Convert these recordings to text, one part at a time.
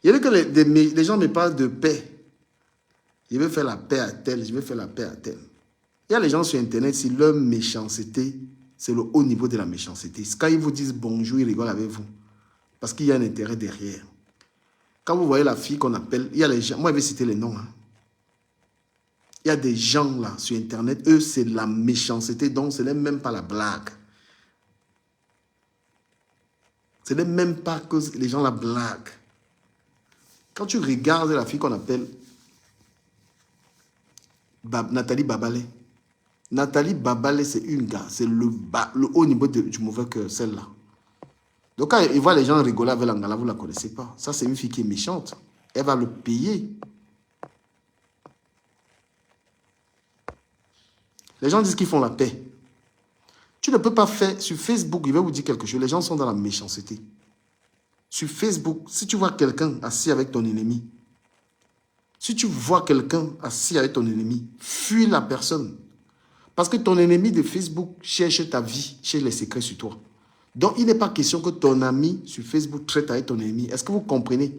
Il y a que les gens me parlent de paix. Je vais faire la paix à tel, je vais faire la paix à tel. Il y a les gens sur Internet, si leur méchanceté, c'est le haut niveau de la méchanceté. Quand ils vous disent bonjour, ils rigolent avec vous. Parce qu'il y a un intérêt derrière. Quand vous voyez la fille qu'on appelle, il y a les gens, moi je vais citer les noms. Hein. Il y a des gens là sur Internet, eux c'est la méchanceté, donc ce n'est même pas la blague. Ce n'est même pas que les gens la blaguent. Quand tu regardes la fille qu'on appelle Nathalie Babalé. Nathalie Babalé, c'est une gars, c'est le haut niveau du mauvais cœur, celle-là. Donc quand il voit les gens rigoler avec l'angala, vous ne la connaissez pas. Ça, c'est une fille qui est méchante. Elle va le payer. Les gens disent qu'ils font la paix. Tu ne peux pas faire sur Facebook, je vais vous dire quelque chose, les gens sont dans la méchanceté. Sur Facebook, si tu vois quelqu'un assis avec ton ennemi, si tu vois quelqu'un assis avec ton ennemi, fuis la personne. Parce que ton ennemi de Facebook cherche ta vie, cherche les secrets sur toi. Donc, il n'est pas question que ton ami sur Facebook traite avec ton ennemi. Est-ce que vous comprenez?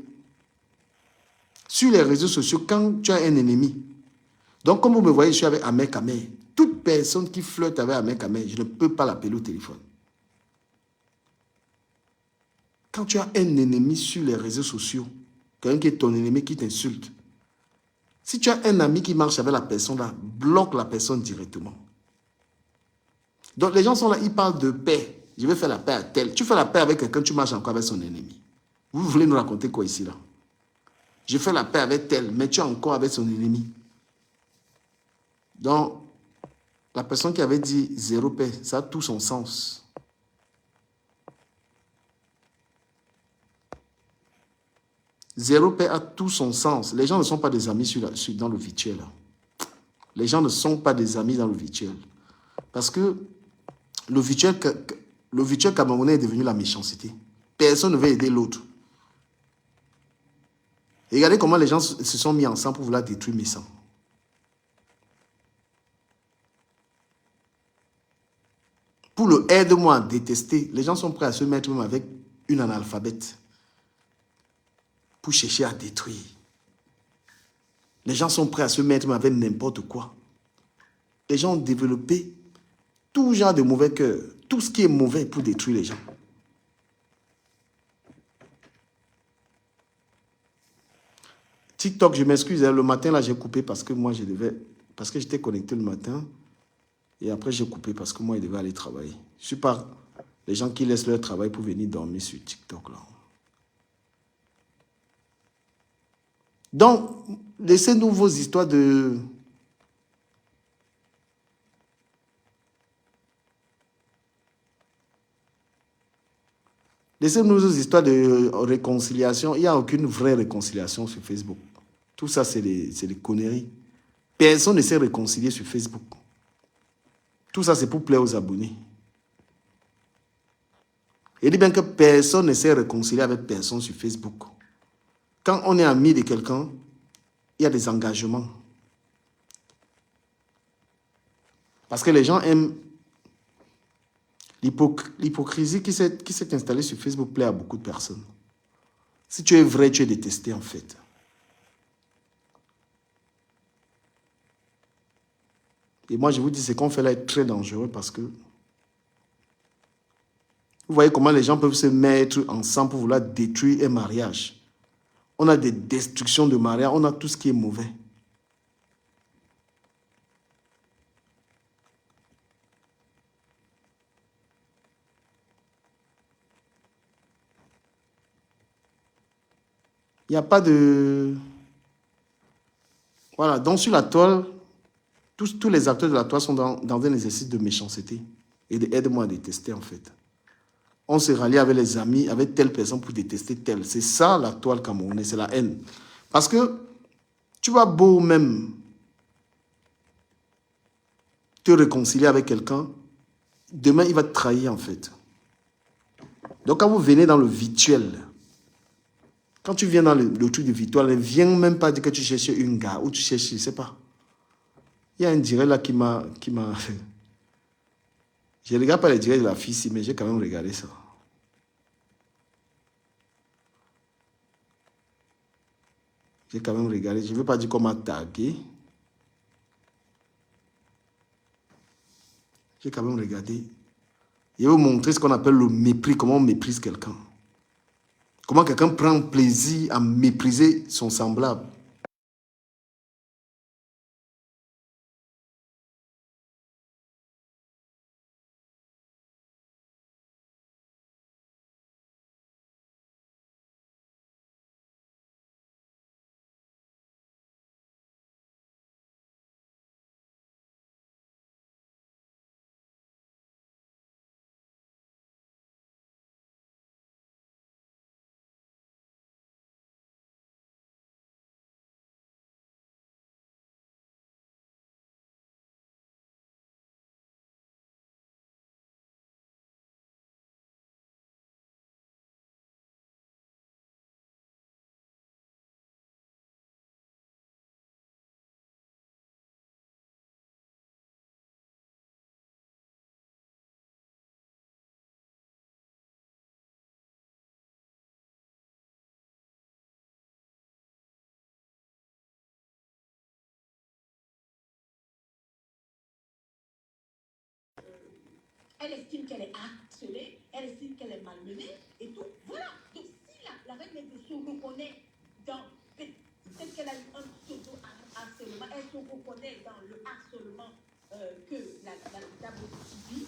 Sur les réseaux sociaux, quand tu as un ennemi, donc comme vous me voyez, je suis avec Ahmed Kamer. Toute personne qui flirte avec Ahmed Kamer, je ne peux pas l'appeler au téléphone. Quand tu as un ennemi sur les réseaux sociaux, quelqu'un qui est ton ennemi qui t'insulte, si tu as un ami qui marche avec la personne là, bloque la personne directement. Donc les gens sont là, ils parlent de paix. Je vais faire la paix à tel. Tu fais la paix avec quelqu'un, tu marches encore avec son ennemi. Vous voulez nous raconter quoi ici là? Je fais la paix avec tel, mais tu es encore avec son ennemi. Donc, la personne qui avait dit zéro paix, ça a tout son sens. Zéro paix a tout son sens. Les gens ne sont pas des amis dans le virtuel. Les gens ne sont pas des amis dans le virtuel. Parce que le virtuel camerounais est devenu la méchanceté. Personne ne veut aider l'autre. Regardez comment les gens se sont mis ensemble pour vouloir détruire Messan. Pour le aide-moi à détester, les gens sont prêts à se mettre même avec une analphabète pour chercher à détruire. Les gens sont prêts à se mettre même avec n'importe quoi. Les gens ont développé tout genre de mauvais cœur, tout ce qui est mauvais pour détruire les gens. TikTok, je m'excuse, le matin là j'ai coupé parce que moi je devais, parce que j'étais connecté le matin et après j'ai coupé parce que moi je devais aller travailler. Je ne suis pas les gens qui laissent leur travail pour venir dormir sur TikTok là. Donc, laissez-nous vos histoires de... Laissez-nous vos histoires de réconciliation. Il n'y a aucune vraie réconciliation sur Facebook. Tout ça, c'est des conneries. Personne ne s'est réconcilié sur Facebook. Tout ça, c'est pour plaire aux abonnés. Il dit bien que personne ne s'est réconcilié avec personne sur Facebook. Quand on est ami de quelqu'un, il y a des engagements. Parce que les gens aiment... L'hypocrisie qui s'est installée sur Facebook plaît à beaucoup de personnes. Si tu es vrai, tu es détesté en fait. Et moi, je vous dis, ce qu'on fait là est très dangereux parce que... Vous voyez comment les gens peuvent se mettre ensemble pour vouloir détruire un mariage. On a des destructions de mariage, on a tout ce qui est mauvais. Il n'y a pas de... Voilà, donc sur la toile, tous les acteurs de la toile sont dans un exercice de méchanceté et d'aide-moi à détester en fait. On se rallie avec les amis, avec telle personne pour détester telle. C'est ça la toile camerounaise, c'est la haine. Parce que tu vas beau même te réconcilier avec quelqu'un, demain il va te trahir en fait. Donc quand vous venez dans le virtuel, quand tu viens dans le truc de virtuel, ne viens même pas dire que tu cherches une gars ou tu cherches, je ne sais pas. Il y a un direct là qui m'a... Je ne regarde pas les directs de la fille ici, mais j'ai quand même regardé ça. J'ai quand même regardé. Je ne veux pas dire qu'on m'a tagué. J'ai quand même regardé. Je vais vous montrer ce qu'on appelle le mépris. Comment on méprise quelqu'un. Comment quelqu'un prend plaisir à mépriser son semblable. Elle estime qu'elle est harcelée, elle estime qu'elle est malmenée et tout. Voilà. Donc si la reine se reconnaît dans... Peut-être qu'elle a eu un pseudo-harcèlement, elle se reconnaît dans le harcèlement que la dame subit,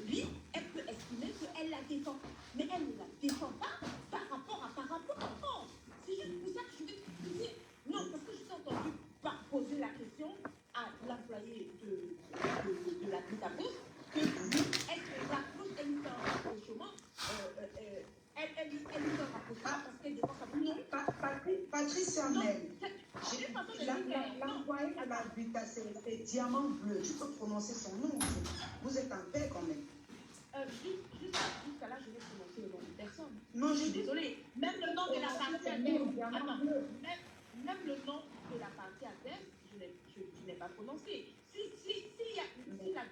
lui, elle peut estimer qu'elle la défend. Mais elle ne la défend pas par rapport à... Non, c'est juste pour ça que je vais te dire. Non, parce que je t'ai entendu poser la question à l'employé de la Guitapousse. Est-ce que la cause, elle lui fait un rapprochement elle lui fait un rapprochement parce qu'elle défend sa position. Non, Patricia Mel, l'envoyé de la Vita, c'est Diamant Bleu. Tu peux prononcer son nom. Vous êtes en paix quand même. Jusqu'à là, je vais prononcer le nom de personne. Non, je suis désolée. Même le nom de la partie adverse. Même le nom de la partie adverse, je ne l'ai pas prononcé. Si la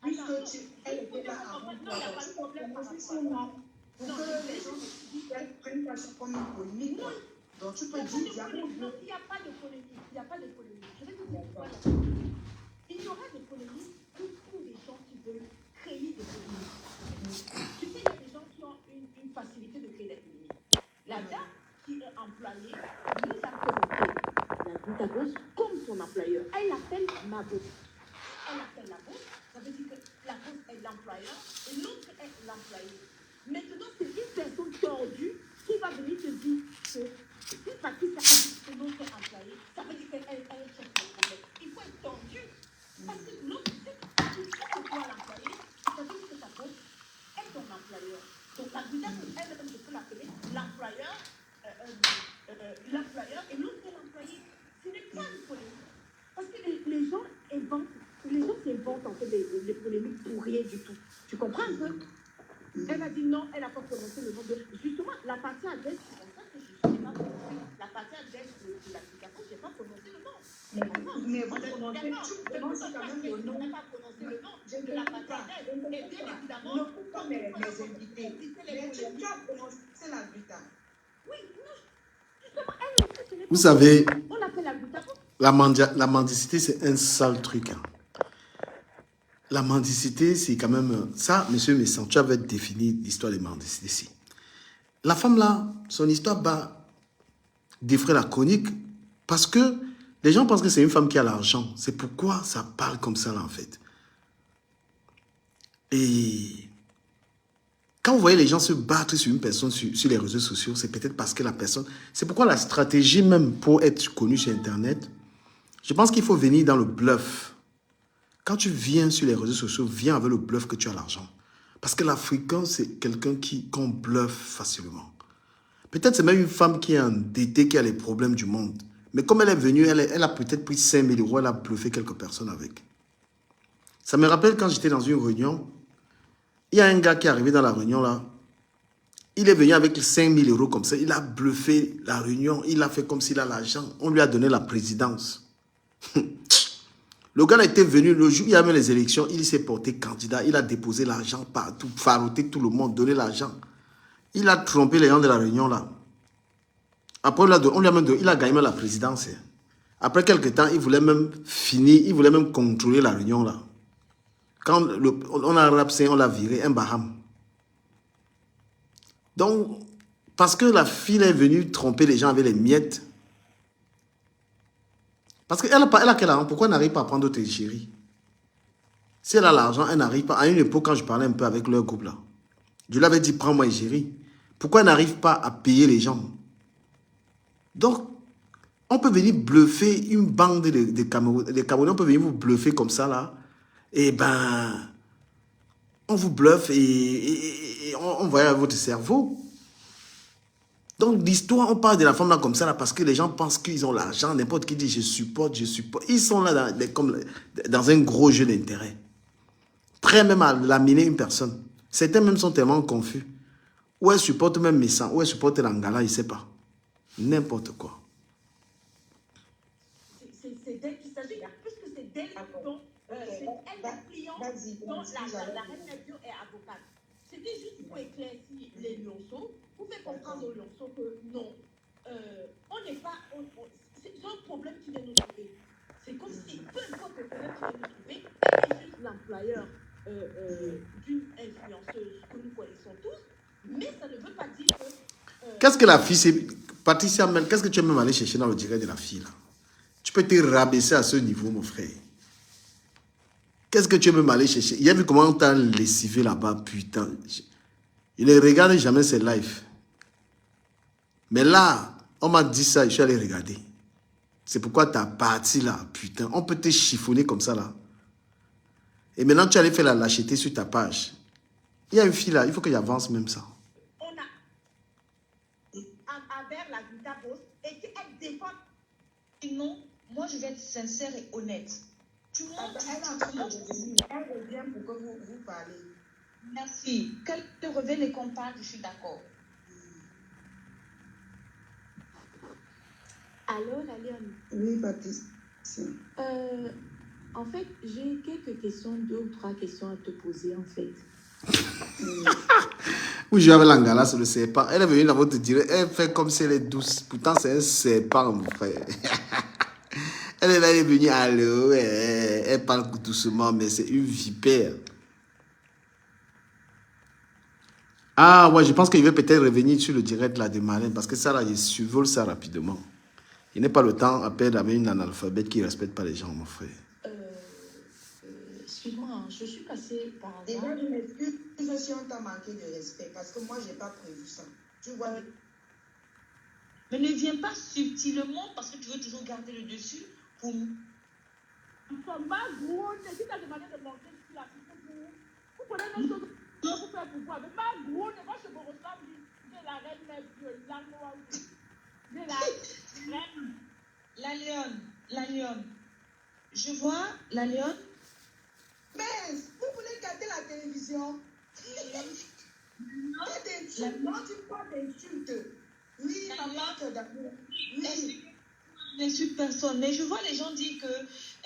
puisque elle était là avant toi, tu peux prononcer son nom pour que les gens prennent pas ça comme une polémique. Donc tu peux dire Diamant Bleu. Non, il n'y a pas de polémique. Je vais te dire pourquoi. Il y aura des polémiques pour des gens qui veulent créer des polémiques. Tu sais, il y a des gens qui ont une facilité de créer des polémiques. La dame qui est employée nous a présenté la Guitapousse comme son employeur. Elle l'appelle ma boss. Elle appelle la boss. Ça veut dire que la boss est l'employeur et l'autre est l'employé. Maintenant, c'est une personne tordue qui va venir te dire que si Patricia a dit que l'autre est employé, ça veut dire qu'elle cherche le problème. Il faut être tendu. Parce que l'autre, si c'est toi l'employé, ça veut dire que ta boss est ton employeur. Donc la Guitapousse, elle-même, je peux l'appeler l'employeur et l'autre est l'employé. Ce n'est pas une polémique. Parce que les gens s'inventent en fait des polémiques pour rien du tout. Tu comprends un peu? Elle a dit non, elle n'a pas prononcé le nom de... Justement, la partie adverse, c'est comme ça que je n'ai pas prononcé. La partie adverse de l'application, je n'ai pas prononcé le nom. Mais vous prononcez, tu prononces quand même le nom. Je n'ai pas prononcé le nom de la partie adverse. Et bien évidemment... Non, comme mes invités. Mais tu as prononcé la Vita. Oui, non. Justement, elle, vous savez, on l'appelle la Vita. la mendicité, c'est un sale truc. Hein. La mendicité, c'est quand même... Ça, monsieur Messan, tu avais défini l'histoire de mendicité ici. La femme là, son histoire bat défrayer la chronique parce que les gens pensent que c'est une femme qui a l'argent. C'est pourquoi ça parle comme ça là en fait. Et quand vous voyez les gens se battre sur une personne sur les réseaux sociaux, c'est peut-être parce que la personne... C'est pourquoi la stratégie même pour être connu sur Internet, je pense qu'il faut venir dans le bluff. Quand tu viens sur les réseaux sociaux, viens avec le bluff que tu as l'argent. Parce que l'Africain, c'est quelqu'un qu'on bluffe facilement. Peut-être c'est même une femme qui est endettée, qui a les problèmes du monde. Mais comme elle est venue, elle a peut-être pris 5 000 euros, elle a bluffé quelques personnes avec. Ça me rappelle quand j'étais dans une réunion, il y a un gars qui est arrivé dans la réunion là. Il est venu avec 5 000 euros comme ça. Il a bluffé la réunion. Il a fait comme s'il a l'argent. On lui a donné la présidence. Le gars était venu le jour où il y avait les élections. Il s'est porté candidat. Il a déposé l'argent partout, faroté tout le monde, donné l'argent. Il a trompé les gens de la réunion là. Après, on lui a même il a gagné la présidence. Après quelques temps, il voulait même finir, il voulait même contrôler la réunion là. Quand on a rapsé, on l'a viré, un baham. Donc, parce que la fille est venue tromper les gens avec les miettes. Parce qu'elle a quel argent? Pourquoi elle n'arrive pas à prendre d'autres chéris? Si elle a l'argent, elle n'arrive pas. À une époque, quand je parlais un peu avec leur couple là, je lui avais dit, prends-moi chérie. Pourquoi elle n'arrive pas à payer les gens? Donc, on peut venir bluffer une bande de Camerounais. Les Camerounais, on peut venir vous bluffer comme ça là. Et ben, on vous bluffe et on voit votre cerveau. Donc, l'histoire, on parle de la femme là comme ça là parce que les gens pensent qu'ils ont l'argent. N'importe qui dit je supporte, je supporte. Ils sont là comme dans un gros jeu d'intérêt. Prêts même à laminer une personne. Certains même sont tellement confus. Ou elle supporte même Messan, ou elle supporte l'Angala, il ne sait pas. N'importe quoi. C'est d'elle qu'il s'agit, puisque c'est d'elle dont c'est elle la cliente dont la reine Nadio est avocate. C'était juste pour éclaircir les lionceaux, pour faire comprendre aux lionceaux que non, on n'est pas. C'est un problème qui vient nous trouver. C'est comme si, peu importe le problème qui vient nous trouver, elle est juste l'employeur d'une influenceuse que nous connaissons tous, mais ça ne veut pas dire que. Qu'est-ce que la fille, c'est. Patricia Mel, qu'est-ce que tu es même allé chercher dans le direct de la fille là? Tu peux te rabaisser à ce niveau, mon frère. Qu'est-ce que tu es même allé chercher? Il y a vu comment on t'a lessivé là-bas, putain. Il ne regarde jamais ses lives. Mais là, on m'a dit ça, je suis allé regarder. C'est pourquoi tu as parti là, putain. On peut te chiffonner comme ça là. Et maintenant, tu allais faire la lâcheté sur ta page. Il y a une fille là, il faut que j'avance même ça. On a envers la Vita Boss et qu'elle défend. Non, moi je vais être sincère et honnête. Tu montres, elle revient pour que vous parlez. Merci. Qu'elle te revienne et qu'on parle, je suis d'accord. Allô, la Lionne. Oui, Baptiste. En fait, j'ai quelques questions, 2 ou 3 questions à te poser, en fait. Oui, je avec l'Angala sur le serpent. Elle est venue dans votre direct. Elle fait comme si elle est douce. Pourtant, c'est un serpent, mon frère. Elle est là, elle est venue. Allô, elle parle doucement, mais c'est une vipère. Ah, ouais, je pense qu'il va peut-être revenir sur le direct là de Malin. Parce que ça, là, je survole ça rapidement. Il n'est pas le temps à perdre avec une analphabète qui ne respecte pas les gens, mon frère. Excuse-moi, je suis passée par hasard. Déjà, je m'excuse si on t'a manqué de respect, parce que moi, je n'ai pas prévu ça. Tu vois. Mais ne viens pas subtilement parce que tu veux toujours garder le dessus pour. Ma gros, si tu as demandé de monter sur la piste vous prenez nos choses, vous faire pourquoi. Mais ma gros, moi je me ressemble de la reine de la reine. La lionne. Je vois la lionne. Mais vous voulez garder la télévision? Non, tu parles d'insultes. Oui, ma marque d'amour. Oui. N'insulte personne. Mais je vois les gens dire que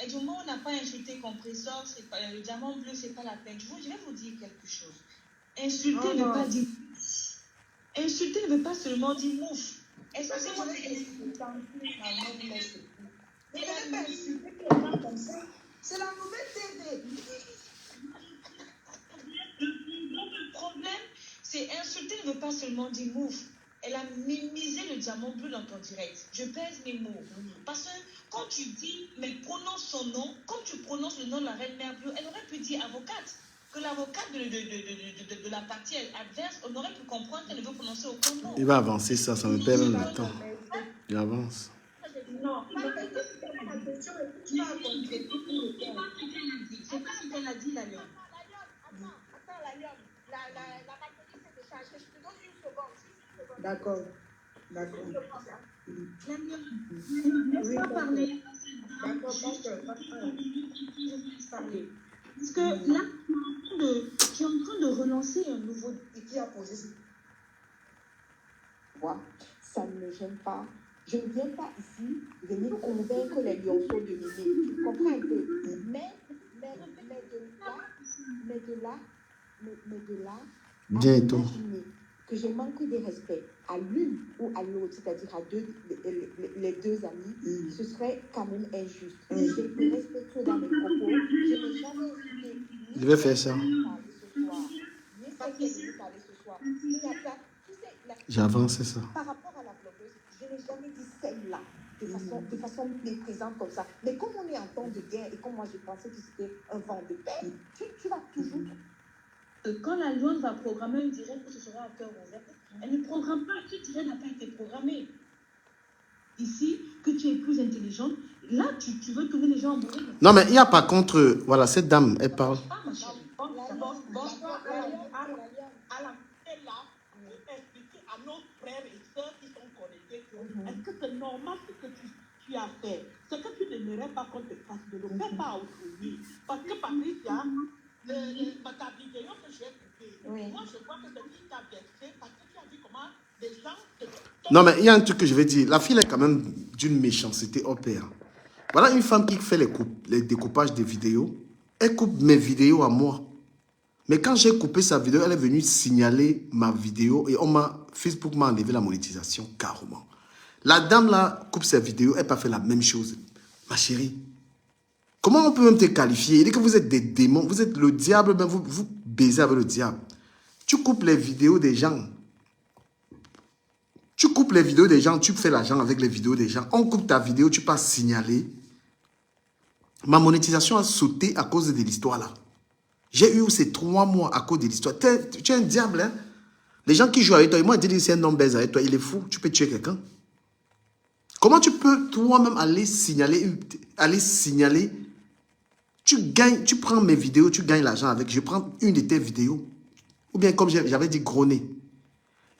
du moment où on n'a pas insulté compresseur, c'est pas le diamant bleu, c'est pas la peine. Je vais vous dire quelque chose. Insulter ne veut pas dire. Insulter ne veut pas seulement dire mouf. Est-ce que c'est moi qui c'est la nouvelle TV. Le problème, c'est insulter ne veut pas seulement dire mouf. Elle a minimisé le diamant bleu dans ton direct. Je pèse mes mots. Parce que quand tu dis, mais prononce son nom, quand tu prononces le nom de la reine mère bleue, elle aurait pu dire avocate. Que l'avocate de la partie adverse, on aurait pu comprendre qu'elle ne veut prononcer aucun nom. Il va avancer ça me perd même le temps. Il avance. Non, la question est tu vas concrétiser. C'est pas ce qu'elle a dit, la lionne. Attends, la lionne. La matinée, c'est de charger. Je te donne une seconde. D'accord. La lionne, ne laisse pas parler. D'accord, parce que là, tu es en train de relancer un nouveau. Et qui a posé ça? Ça ne me gêne pas. Je ne viens pas ici venir convaincre les lionceaux de m'aimer. Tu comprends un peu? Mais de là, Bien et tout. imaginer que je manque de respect à l'une ou à l'autre, c'est-à-dire à les deux amis, ce serait quand même injuste. Je suis respectueux dans mes propos. Je n'ai jamais insulté Je vais faire ça. J'ai avancé ça. Par rapport à la blogueuse, je n'ai jamais dit celle-là de façon méprisante comme ça. Mais comme on est en temps de guerre et comme moi je pensais que c'était un vent de paix, tu vas toujours. Quand la loi va programmer un direct, ce sera à cœur ouvert. Elle ne programme pas, ce direct n'a pas été programmé. Ici, que tu es plus intelligente, là, tu veux tourner les gens en bourrée. Non, mais il y a par contre, voilà, cette dame, elle parle. Bonsoir à la paix là, pour expliquer à nos frères et sœurs qui sont connectés est-ce que c'est normal ce que tu as fait? Ce que tu n'aimerais pas qu'on te fasse, ne le fais pas aujourd'hui. Parce que Patricia, ta vidéo que j'ai coupée, moi je vois que c'est qui t'a vexé parce que tu as dit comment les gens te... Non, mais il y a un truc que je vais dire. La fille est quand même d'une méchanceté au père. Voilà une femme qui fait les découpages de vidéos. Elle coupe mes vidéos à moi. Mais quand j'ai coupé sa vidéo, elle est venue signaler ma vidéo et Facebook m'a enlevé la monétisation carrément. La dame là coupe sa vidéo, elle n'a pas fait la même chose. Ma chérie, comment on peut même te qualifier? Il dit que vous êtes des démons, vous êtes le diable, ben vous baisez avec le diable. Tu coupes les vidéos des gens. Tu coupes les vidéos des gens, tu fais l'argent avec les vidéos des gens. On coupe ta vidéo, tu passes signaler. Ma monétisation a sauté à cause de l'histoire là. J'ai eu ces 3 mois à cause de l'histoire. Tu es un diable, hein? Les gens qui jouent avec toi, moi, ils disent c'est un homme baise avec toi, il est fou, tu peux tuer quelqu'un. Comment tu peux toi-même aller signaler, tu gagnes, tu prends mes vidéos, tu gagnes l'argent avec, je prends une de tes vidéos, ou bien comme j'avais dit, gros nez.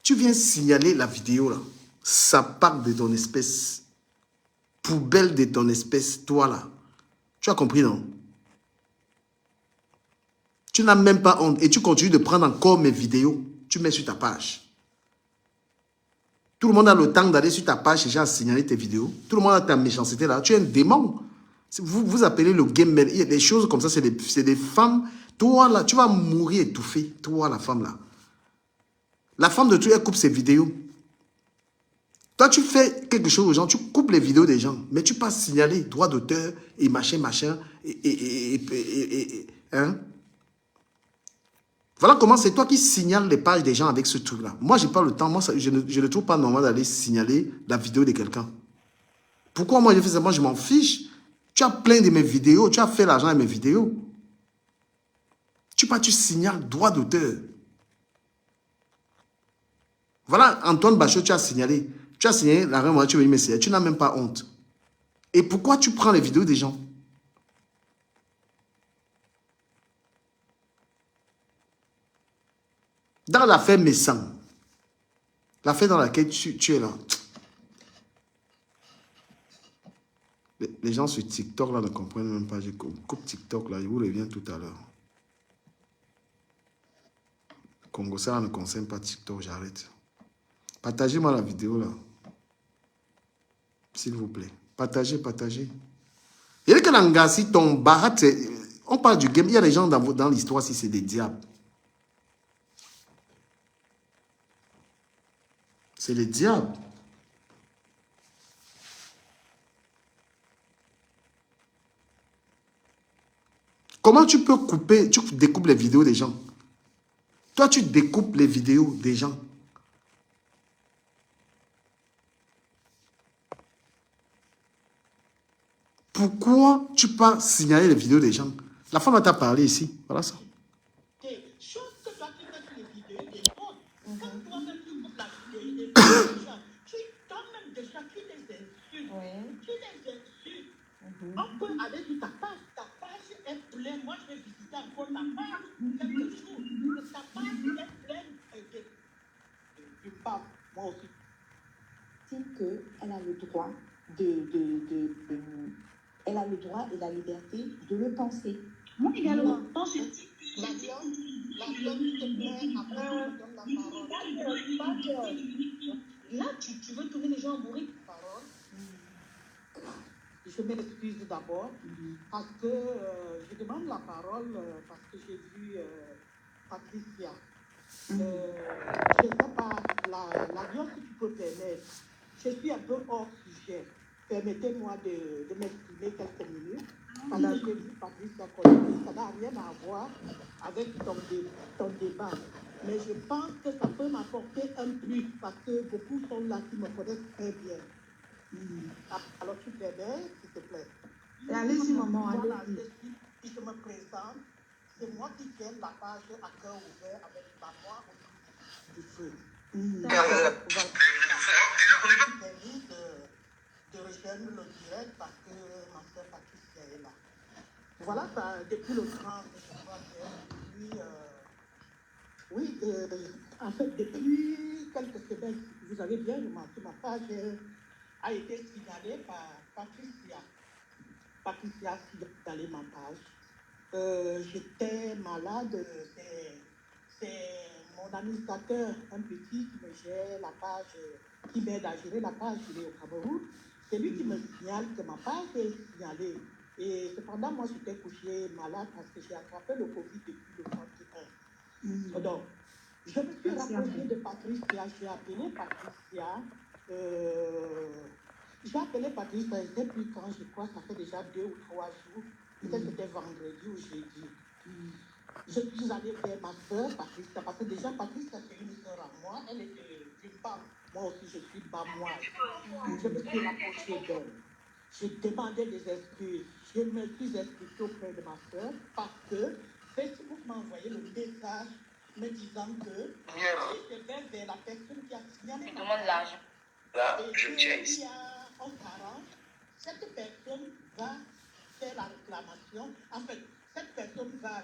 Tu viens signaler la vidéo là, ça part de ton espèce, poubelle de ton espèce, toi là. Tu as compris, non? Tu n'as même pas honte et tu continues de prendre encore mes vidéos. Tu mets sur ta page. Tout le monde a le temps d'aller sur ta page et à signaler tes vidéos. Tout le monde a ta méchanceté là. Tu es un démon. Vous appelez le game man. Il y a des choses comme ça, c'est des femmes. Toi là, tu vas mourir étouffé. Toi la femme là. La femme de toi, elle coupe ses vidéos. Toi, tu fais quelque chose aux gens, tu coupes les vidéos des gens, mais tu passes signaler droit d'auteur et machin, hein? Voilà comment c'est toi qui signales les pages des gens avec ce truc-là. Moi, je n'ai pas le temps. Moi, je ne trouve pas normal d'aller signaler la vidéo de quelqu'un. Pourquoi moi, je fais ça? Moi, je m'en fiche. Tu as plein de mes vidéos. Tu as fait l'argent avec mes vidéos. Tu signales droit d'auteur. Voilà, Antoine Bachot, tu as signalé. Tu as signalé la reine, tu veux me signaler. Tu n'as même pas honte. Et pourquoi tu prends les vidéos des gens? Dans l'affaire Messan, l'affaire dans laquelle tu es là, les gens sur TikTok là ne comprennent même pas. Je coupe TikTok là, je vous reviens tout à l'heure. Congo, ça ne concerne pas TikTok, j'arrête. Partagez-moi la vidéo là. S'il vous plaît. Partagez. Il y a que Langassi, ton barat, on parle du game. Il y a des gens dans l'histoire, si c'est des diables. C'est les diables. Comment tu peux couper, tu découpes les vidéos des gens? Toi, tu découpes les vidéos des gens. Pourquoi tu peux signaler les vidéos des gens? La femme t'a parlé ici. Voilà ça. Chose que toi tu fais sur les vidéos des autres. Quand toi tu coupes la vidéo des gens, toi-même déjà tu les insultes. Tu les insultes. On peut aller sur ta page. Ta page est pleine. Moi je vais visiter encore ta page quelque jour. Ta page est pleine du pape. Moi aussi. Qu'elle a le droit elle a le droit et la liberté de le penser. Moi également. La viande qui te plaît, après on donne la parole. Là, tu veux tourner les gens en bourrique. Parole. Je m'excuse d'abord parce que je demande la parole parce que j'ai vu Patricia. Je sais pas, l'avion que tu peux permettre. Je suis un peu hors sujet. Permettez-moi de m'exprimer quelques minutes. Pendant que j'ai vu Patricia Colombi, ça n'a rien à voir avec ton débat. Mais je pense que ça peut m'apporter un plus parce que beaucoup sont là qui me connaissent très bien. Alors tu permets, s'il te plaît. Et allez-y, maman, Voilà, allez-y. je me présente. C'est moi qui tiens la page à cœur ouvert avec ma voix du feu. Voilà. J'ai permis de rejoindre le direct parce que ma soeur Patricia est là. Voilà, ça, depuis le 30, je crois que depuis, oui, en fait, depuis quelques semaines, vous avez bien remarqué, ma page a été signalée par Patricia. Patricia a signalé ma page. J'étais malade, c'est mon administrateur, un petit qui me gère la page, qui m'aide à gérer la page, il est au Cameroun. C'est lui qui me signale que ma page est signalée. Et cependant, moi, j'étais couché malade parce que j'ai attrapé le Covid depuis le 31. Donc, je me suis rapprochée de Patricia, j'ai appelé Patricia. J'ai appelé Patricia, je ne sais plus quand, je crois, ça fait déjà 2 ou 3 jours. Peut-être que c'était vendredi ou jeudi. Je suis allée vers ma soeur Patricia, parce que déjà Patricia c'est une soeur à moi, elle est d'une femme. Moi aussi je suis bamoise. Je me suis rapprochée d'elle. J'ai demandé des excuses. Je me suis expliquée auprès de ma soeur parce que Facebook m'a envoyé le message me disant que si je vais vers la personne qui a signalé ma page, et qu'il y a un parent, cette personne va faire la réclamation. En fait, cette personne va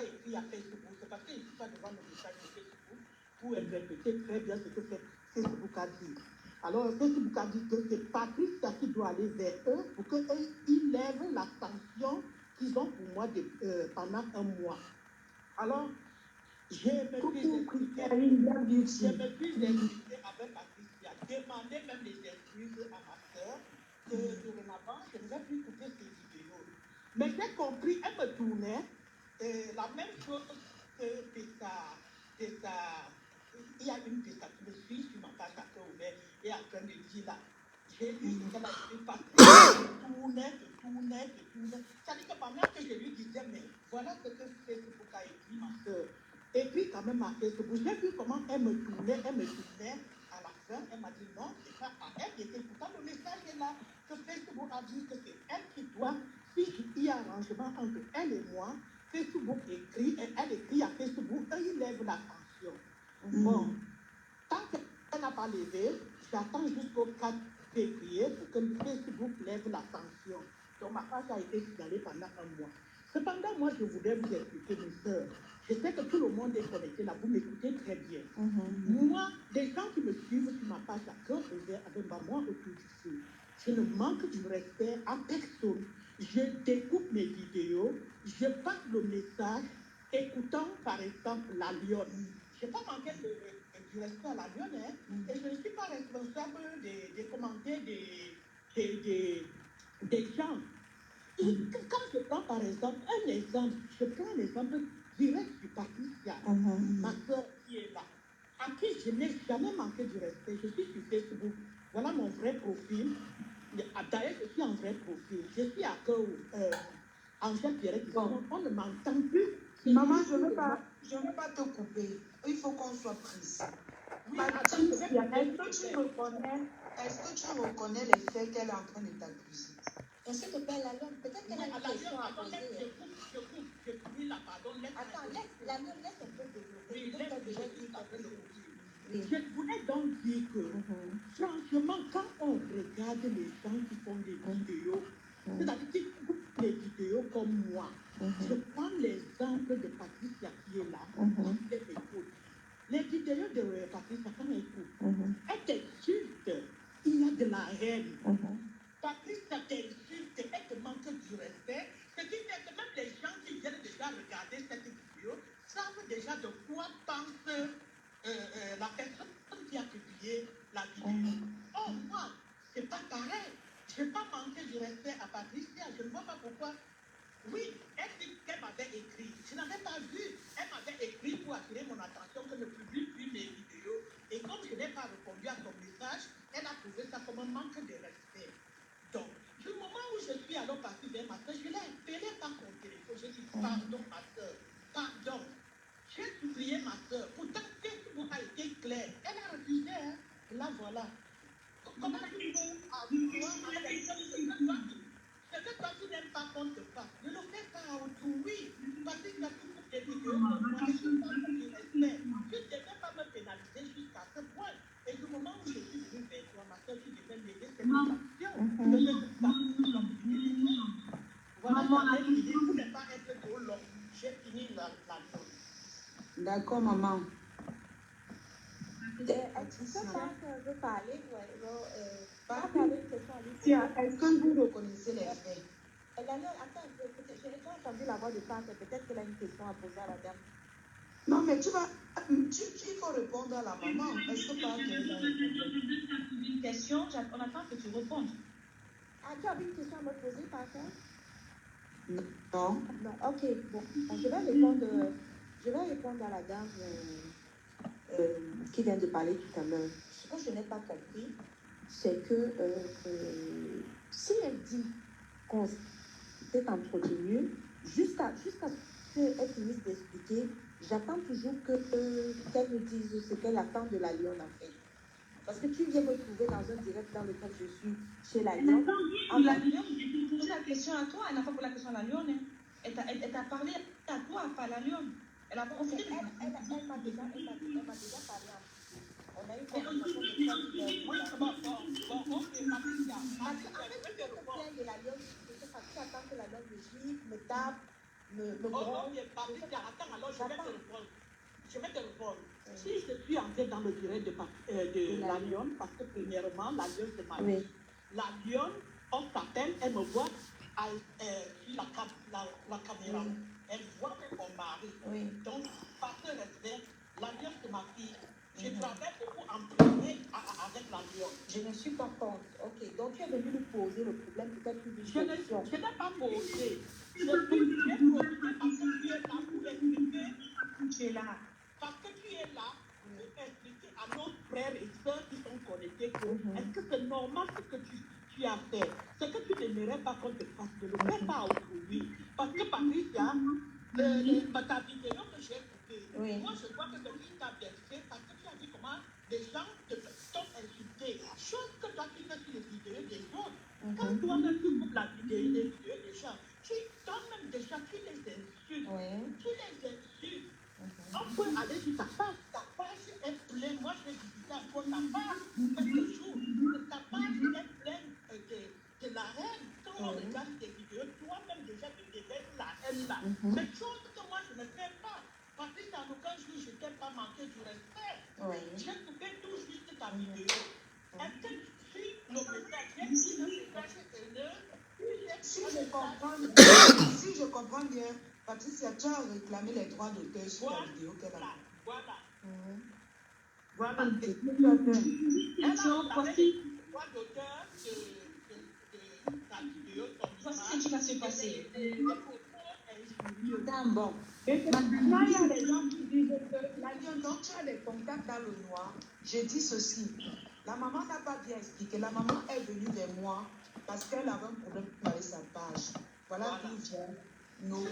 écrire à Facebook. C'est parce qu'il ne faut pas devant le message de Facebook pour interpréter très bien ce que Facebook a dit. Alors, Facebook a dit que c'est Patricia qui doit aller vers eux pour qu'ils lèvent la sanction qu'ils ont pour moi pendant un mois. Alors, je me suis expliqué avec Patricia, demandé même des excuses à ma soeur, que dorénavant, je ne vais plus écouter ces vidéos. Mais j'ai compris, elle me tournait la même chose que il y a une Tessa qui me suit sur ma page à cœur ouvert et en train de dire là. J'ai vu ce qu'elle a écrit, Patricia tournait. Ça dit que pendant que je lui disais, mais voilà ce que Facebook a écrit, ma soeur. Et puis, quand même, à Facebook, j'ai vu comment elle me tournait. À la fin, elle m'a dit non, c'est pas à elle qui était. Pourtant, le message est là, que Facebook a dit que c'est elle qui doit, si il y a arrangement entre elle et moi, Facebook écrit, et elle écrit à Facebook, et il lève la sanction. Bon, tant qu'elle n'a pas levé, j'attends jusqu'au 4 février pour que Facebook lève la sanction. Donc, ma page a été signalée pendant un mois. Cependant, moi, je voudrais vous expliquer, mes soeurs. Je sais que tout le monde est connecté là, vous m'écoutez très bien. Moi, les gens qui me suivent sur ma page à cœur ouvert avec moi autour du feu, je ne manque du respect à personne. Je découpe mes vidéos, je passe le message, écoutant par exemple la lionne. Je n'ai pas manqué du respect à la lionne, et je ne suis pas responsable des commentaires des gens. Quand je prends par exemple je prends un exemple direct sur Patricia, ma soeur qui est là, à qui je n'ai jamais manqué du respect. Je suis sur Facebook. Voilà mon vrai profil. D'ailleurs, je suis en vrai profil. Je suis à cœur Angèle Pierret. On ne m'entend plus. Maman, je ne veux pas te couper. Il faut qu'on soit précis. Oui, Patricia, est-ce que tu reconnais les faits qu'elle est en train de t'accuser? Est-ce que tu peux la langue? Peut-être qu'elle a une question à poser. Je coupe. Oui, la pardon. Attends, laisse un peu développer. Oui, laisse déjà dire après le oui. Je voulais donc dire que, franchement, quand on regarde les gens qui font des vidéos, c'est-à-dire qui coupent les vidéos comme moi, je prends l'exemple de Patricia qui est là, qui écoute. Les vidéos de Patricia, quand elle écoute, elle t'insulte, il y a de la haine. Patricia t'insulte, elle te manque du respect. Ce qui fait que même les gens qui viennent déjà regarder cette vidéo savent déjà de quoi pense la personne qui a publié la vidéo. Oh, moi, c'est pas pareil. Je n'ai pas manqué du respect à Patricia. Je ne vois pas pourquoi. Oui, elle dit qu'elle m'avait écrit. Je n'avais pas vu. Elle m'avait écrit pour attirer mon attention. Pardon, ma soeur. Pardon. J'ai oublié ma soeur. Pourtant, Facebook a été clair. Elle a refusé. Hein. Là, voilà. Comment tu peux avoir ce que toi, tu n'aimes pas qu'on te fasse? Ne le fais pas à autrui. Parce que tu as toujours des vidéos pour moi et je parle du respect. Tu ne devais pas me pénaliser jusqu'à ce point. Et du moment où je suis venue vers toi, ma soeur, tu devais m'aider. C'est une action. Je ne sais pas. Voilà, j'avais fini pour ne pas être trop long. J'ai fini la chose. D'accord, maman. Est-ce que Pâques veut parler? Pâques, Est-ce que vous reconnaissez les faits? Attends, je n'ai pas entendu la voix de Pâques. Peut-être qu'elle a une question à poser à la dame. Non, mais il faut répondre à la maman. Est-ce que Pâques est Une question, on attend que tu répondes. Ah, tu avais une question à me poser, Pâques? Non. Non, ok. Bon, je vais répondre à la dame qui vient de parler tout à l'heure. Ce que je n'ai pas compris, c'est que si elle dit qu'on s'est entretenu, jusqu'à ce qu'elle finisse d'expliquer, j'attends toujours qu'elle me dise ce qu'elle attend de la Lyon en fait. Parce que tu viens me trouver dans un direct dans lequel je suis chez la Lyon. La Lyon, j'ai posé la question à toi, elle n'a pas posé la question à la Lyon. Hein. Elle t'a parlé à toi, pas à la Lyon. Elle a pas Elle m'a déjà parlé. On a eu une conversation de la Lyon, parce que attends que la Lyon me gifle, me tape, me gronde. Attends, alors je vais te répondre. Je vais te répondre. Si je suis entrée dans le direct de la Lyon, parce que premièrement, la Lyon c'est ma vie. La Lyon, on s'appelle, elle me voit sur la caméra. Elle voit que mon mari. Oui. Donc, par ce respect, la Lyon c'est ma fille. Je travaille beaucoup entraîner avec la Lyon. Je ne suis pas contre. Ok, donc tu es venu lui poser le problème, peut-être plus Je n'ai pas posé. Je l'ai posé parce que tu es là pour expliquer. tu es là. Parce que tu es là pour expliquer à nos frères et sœurs qui sont connectés que est-ce que c'est normal ce que tu as fait? Ce que tu n'aimerais pas qu'on te fasse, ne le fais pas aujourd'hui. Parce que Patricia, ta vidéo que j'ai écoutée, moi je vois que tu t'as versé parce que tu as dit comment les gens t'ont insulté. Chose que toi tu fais sur les vidéos des autres. Quand toi-même tu coupes la vidéo des vidéos des gens, toi-même déjà tu les insultes. Tu les insultes. On peut aller sur ta page. Ta page est pleine. Moi, je vais visiter encore ta page quelques jours. Ta page est pleine de la haine. Quand on regarde tes vidéos, toi-même déjà tu déverses la haine là. C'est chose que moi je ne fais pas. Parce que dans aucun jour, je ne t'ai pas manqué du respect. J'ai coupé tout juste ta vidéo. Est-ce que si le message est haineux, si je comprends bien, Patricia, tu as réclamé les droits d'auteur sur la vidéo qu'elle a. Voilà. Voilà. Elle a réclamé les droits d'auteur de la vidéo. Voici ce qui va se passer. Bon. Maintenant, il y a des gens qui disent que la Lyon, donc tu as des contacts dans le noir. J'ai dit ceci. La maman n'a pas bien expliqué. La maman est venue vers moi parce qu'elle avait un problème avec sa page. Voilà d'où vient nos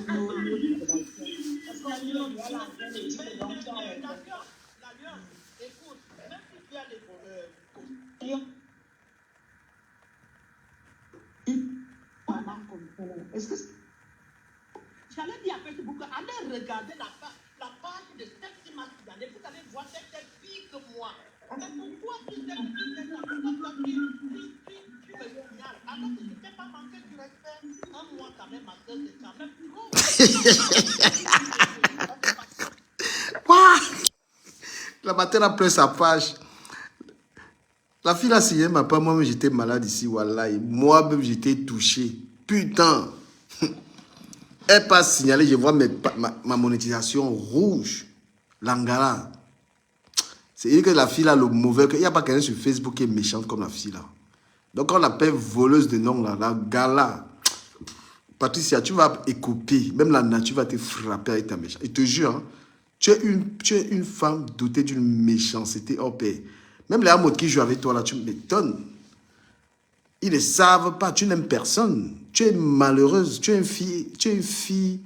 parce qu'on dit on doit l'enlever le petit peu donc tu as La Lyon, écoute, même si tu as les est-ce que j'allais dire à Facebook, allez regarder la page de cette qui m'a signalé. Vous allez voir cette fille que moi. Mais pourquoi tu sais que tu me signales alors que je ne t'ai pas manqué du respect? Un mois quand même, ma soeur, c'est quand même trop. Quoi? La matin, a pleuré sa page. La fille a signé ma part. Moi-même, j'étais malade ici. Voilà. Moi-même, j'étais touché. Putain. Elle pas signalé. Je vois ma monétisation rouge. L'angara. C'est que la fille là, le mauvais. Il n'y a pas quelqu'un sur Facebook qui est méchante comme la fille là. Donc, on l'appelle voleuse de nom là. La gala. Patricia, tu vas écouper. Même la nature va te frapper avec ta méchanceté. Je te jure, hein, tu es une femme dotée d'une méchanceté hors pair. Même les amours qui jouent avec toi là, tu m'étonnes. Ils ne savent pas. Tu n'aimes personne. Tu es malheureuse. Tu es une fille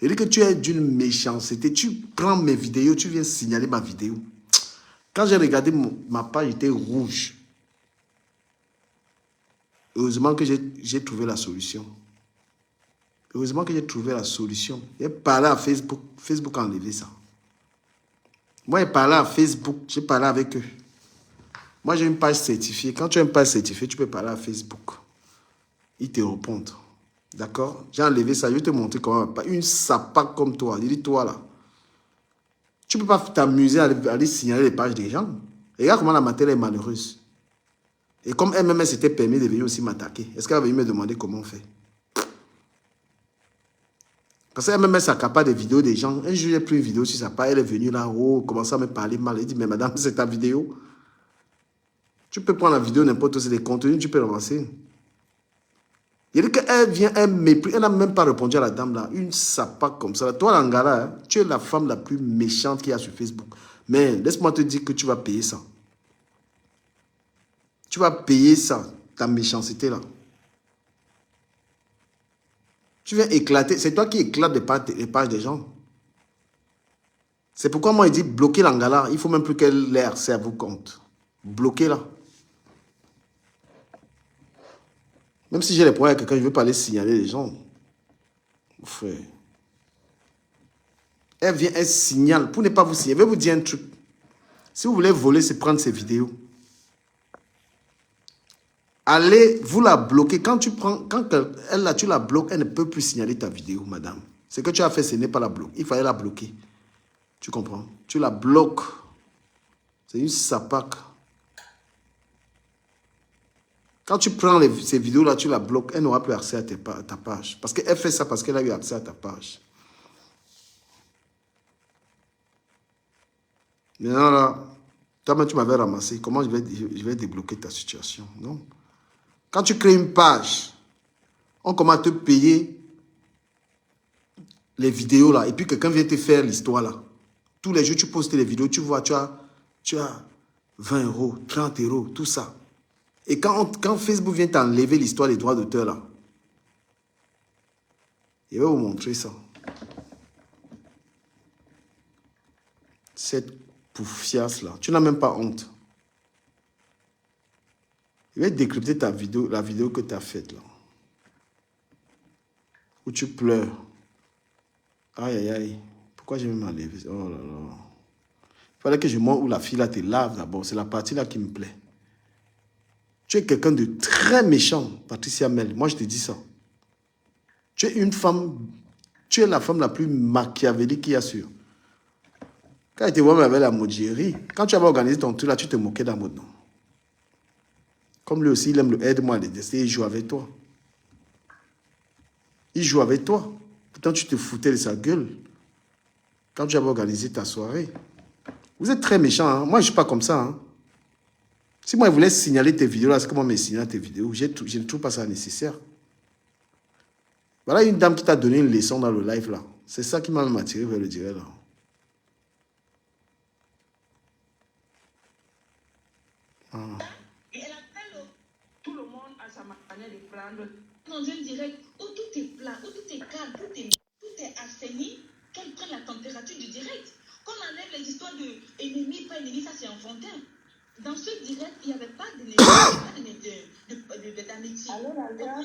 Il dit que tu es d'une méchanceté. Tu prends mes vidéos, tu viens signaler ma vidéo. Quand j'ai regardé ma page, était rouge. Heureusement que j'ai trouvé la solution. Heureusement que j'ai trouvé la solution. J'ai parlé à Facebook. Facebook a enlevé ça. Moi, j'ai parlé à Facebook. J'ai parlé avec eux. Moi, j'ai une page certifiée. Quand tu as une page certifiée, tu peux parler à Facebook. Ils te répondent. D'accord? J'ai enlevé ça. Je vais te montrer comment. Une sapaque comme toi. Il dit toi là. Tu ne peux pas t'amuser à aller signaler les pages des gens. Regarde comment la matière est malheureuse. Et comme elle-même s'était permis de venir aussi m'attaquer, est-ce qu'elle va venir me demander comment on fait? Parce qu'elle-même s'accapare des vidéos des gens. Un jour, j'ai pris une vidéo sur sa page. Elle est venue là, oh, commence à me parler mal. Elle dit, mais madame, c'est ta vidéo. Tu peux prendre la vidéo n'importe où, c'est des contenus, tu peux l'avancer. Il dit qu'elle vient, elle méprise. Elle n'a même pas répondu à la dame là. Une sapaque comme ça. Toi, Langara, hein, tu es la femme la plus méchante qu'il y a sur Facebook. Mais laisse-moi te dire que tu vas payer ça. Tu vas payer ça, ta méchanceté là. Tu viens éclater. C'est toi qui éclates les pages des gens. C'est pourquoi moi, il dit bloquer Langala. Il ne faut même plus qu'elle ait accès à vos comptes. Bloquez-la. Même si j'ai les problèmes avec quelqu'un, je ne veux pas aller signaler les gens. Frère. Elle vient, elle signale. Pour ne pas vous signaler, je vais vous dire un truc. Si vous voulez voler, c'est prendre ces vidéos. Allez, vous la bloquez. Quand tu prends, quand elle là, tu la bloques, elle ne peut plus signaler ta vidéo, madame. Ce que tu as fait, ce n'est pas la bloquer. Il fallait la bloquer. Tu comprends? Tu la bloques. C'est une sapaque. Quand tu prends ces vidéos-là, tu la bloques, elle n'aura plus accès à ta page. Parce qu'elle fait ça parce qu'elle a eu accès à ta page. Maintenant là, toi-même tu m'avais ramassé. Comment je vais débloquer ta situation? Non. Quand tu crées une page, on commence à te payer les vidéos là. Et puis quelqu'un vient te faire l'histoire là. Tous les jours, tu postes les vidéos, tu vois, tu as 20 euros, 30 euros, tout ça. Et quand Facebook vient t'enlever l'histoire des droits d'auteur là, je vais vous montrer ça. Cette poufiasse là, tu n'as même pas honte. Je vais décrypter ta vidéo, la vidéo que tu as faite là. Où tu pleures. Aïe, aïe, aïe. Pourquoi j'ai même enlevé? Oh là là. Il fallait que je montre où la fille là te lave d'abord. C'est la partie là qui me plaît. Tu es quelqu'un de très méchant, Patricia Mel. Moi, je te dis ça. Tu es une femme, tu es la femme la plus machiavélique qu'il y a sur. Quand tu te vois avec la Modjeri, quand tu avais organisé ton truc là, tu te moquais d'un mode, non? Comme lui aussi, il aime le aide-moi à les décider, il joue avec toi. Il joue avec toi. Pourtant, tu te foutais de sa gueule. Quand tu avais organisé ta soirée. Vous êtes très méchant, hein? Moi, je ne suis pas comme ça, hein? Si moi, je voulais signaler tes vidéos, là, c'est comment me signaler tes vidéos. Je ne trouve pas ça nécessaire. Voilà une dame qui t'a donné une leçon dans le live, là. C'est ça qui m'a même attiré vers le direct, là. Ah. Et elle appelle Tout le monde a sa manière de prendre. dans un direct où tout est plat, où tout est calme, tout est assaini, qu'elle prenne la température du direct. Qu'on enlève les histoires de ennemi, pas ennemi, ça c'est enfantin. Dans ce direct, il n'y avait pas d'amitié. Alors, là,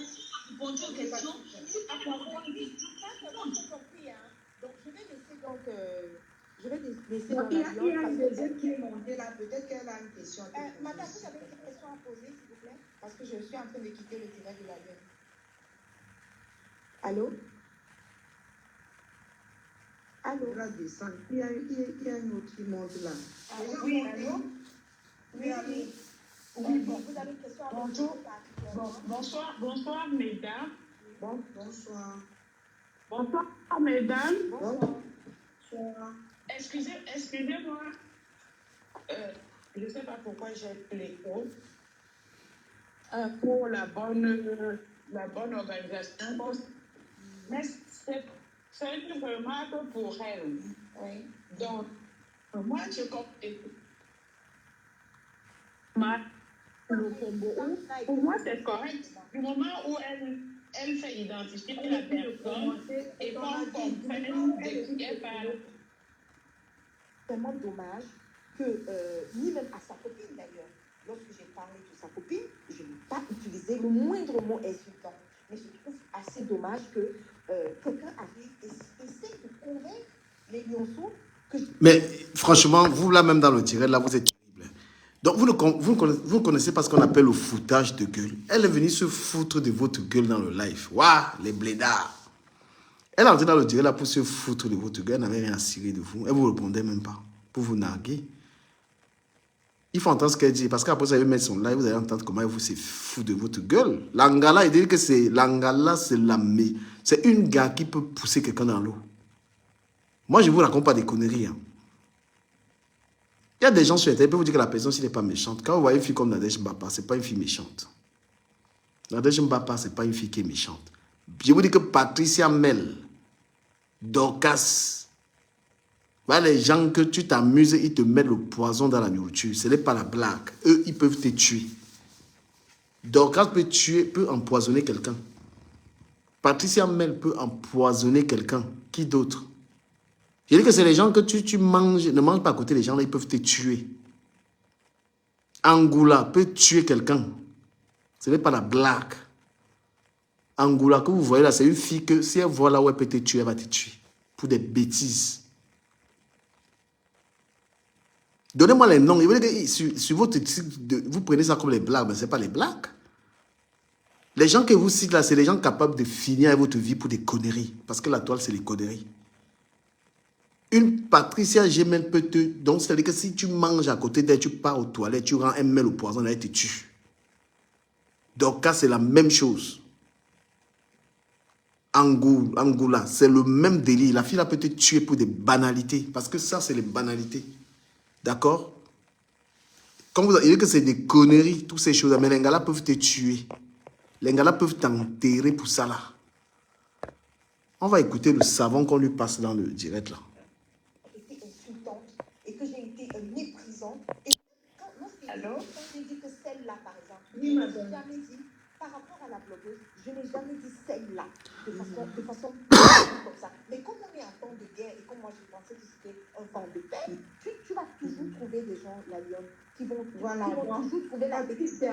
Répondre aux questions. C'est pas pour donc, je vais laisser donc. Je vais laisser dans Il y a l'avion. une deuxième qui est montée là. Peut-être qu'elle a une question. Madame, vous avez une question à poser, s'il vous plaît? Parce que je suis en train de quitter le direct de l'avion. Allô? Allô? Il y a une autre qui monte là. Oui, allô? Oui, allô? Oui, bon, vous avez une question à poser? Bonsoir, mesdames. Bonsoir. Bonsoir, mesdames. Bonsoir. Excusez-moi. Je ne sais pas pourquoi j'ai l'écho. Pour la bonne organisation. Mais c'est une remarque pour elle. Oui. Donc, moi, je compte le combo. Pour moi, c'est correct. Du moment où elle fait identifier la personne et qu'on comprenne de qui elle parle. C'est vraiment dommage que, ni même à sa copine d'ailleurs, lorsque j'ai parlé de sa copine, je n'ai pas utilisé le moindre mot insultant. Mais je trouve assez dommage que quelqu'un arrive et essaie de convaincre les lionceaux que... Mais franchement, vous là même dans le direct, là, vous êtes terrible. Donc, vous connaissez pas ce qu'on appelle le foutage de gueule. Elle est venue se foutre de votre gueule dans le live. Waouh, les blédards. Elle est entrée dans le direct là pour se foutre de votre gueule. Elle n'avait rien à cirer de vous. Elle ne vous répondait même pas. Pour vous narguer. Il faut entendre ce qu'elle dit. Parce qu'après, vous allez mettre son live, vous allez entendre comment elle vous se fout de votre gueule. L'angala, il dit que c'est l'angala, c'est c'est une gars qui peut pousser quelqu'un dans l'eau. Moi, je ne vous raconte pas des conneries. Hein. Il y a des gens sur Internet qui peuvent vous dire que la personne, s'il n'est pas méchante. Quand vous voyez une fille comme Nadège Mbapa, ce n'est pas une fille méchante. Nadège Mbapa, ce n'est pas une fille qui est méchante. Je vous dis que Patricia Mel, Dorcas, voilà les gens que tu t'amuses, ils te mettent le poison dans la nourriture. Ce n'est pas la blague. Eux, ils peuvent te tuer. Dorcas peut tuer, peut empoisonner quelqu'un. Patricia Mel peut empoisonner quelqu'un. Qui d'autre? Je dis que c'est les gens que tu manges, ne mange pas à côté des gens, là, ils peuvent te tuer. Angoula peut tuer quelqu'un. Ce n'est pas la blague. Angoula que vous voyez là, c'est une fille que si elle voit là où elle peut te tuer, elle va te tuer. Pour des bêtises. Donnez-moi les noms. Sur votre site, vous prenez ça comme les blagues, mais ce n'est pas les blagues. Les gens que vous citez là, c'est les gens capables de finir avec votre vie pour des conneries. Parce que la toile, c'est les conneries. Une Patricia Gemel peut te... Donc, c'est-à-dire que si tu manges à côté d'elle, tu pars aux toilettes, tu rends un mail au poison, elle te tue. Donc, là, c'est la même chose. Angoula, c'est le même délit. La fille là peut te tuer pour des banalités. Parce que ça, c'est les banalités. D'accord? Comme vous avez dit que c'est des conneries, toutes ces choses, mais les gars là peuvent te tuer. Les gars là peuvent t'enterrer pour ça là. On va écouter le savon qu'on lui passe dans le direct là. Été insultante et que j'ai été méprisante. Et quand j'ai dit que celle-là, par exemple, Oui, je madame. n'ai jamais dit, par rapport à la blogueuse, je n'ai jamais dit celle-là de façon comme ça. Mais comme on est en temps de guerre et comme moi je pensais que c'était un temps de paix, tu vas toujours trouver des gens, la lionne, qui vont toujours trouver la petite.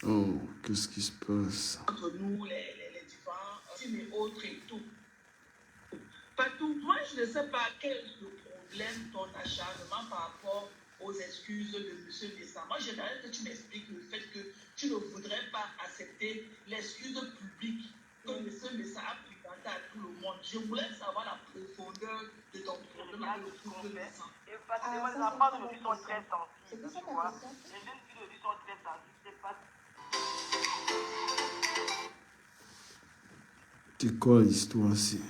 Oh, qu'est-ce qui se passe? Entre nous, les différents films et autres et tout. Partout, moi, je ne sais pas quel est le problème, ton acharnement par rapport aux excuses de M. Messa. Moi, j'aimerais que tu m'expliques le fait que tu ne voudrais pas accepter l'excuse publique que M. Messa a présenté à tout le monde. Je voulais savoir la profondeur de ton problème avec le couple Messa. Parce que les enfants de vie sont très sensibles, tu vois. Les jeunes filles de vie sont très sensibles, c'est pas... C'est quoi l'histoire ici?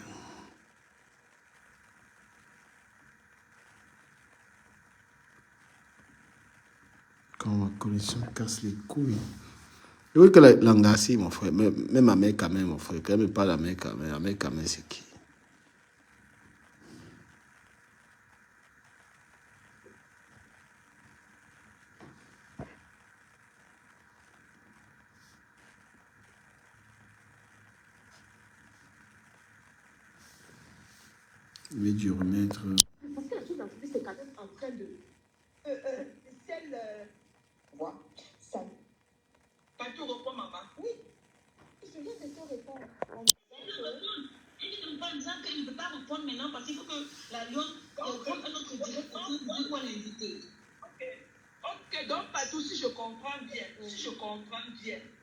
Quand ma connexion casse les couilles. Je veux que l'angassi, mon frère, même ma mère quand même, mon frère, quand même pas la mère quand même, c'est qui? Je vais dû remettre... Parce que la chose en plus, c'est quand même en train de... celle... Voilà. Ça. Pas tout reprend, maman. Oui. Je viens de te répondre. Il ne pas disant qu'il ne peut pas répondre maintenant parce qu'il faut que la lionne prenne un autre direct pour pouvoir l'inviter. Ok, donc partout, si je comprends bien,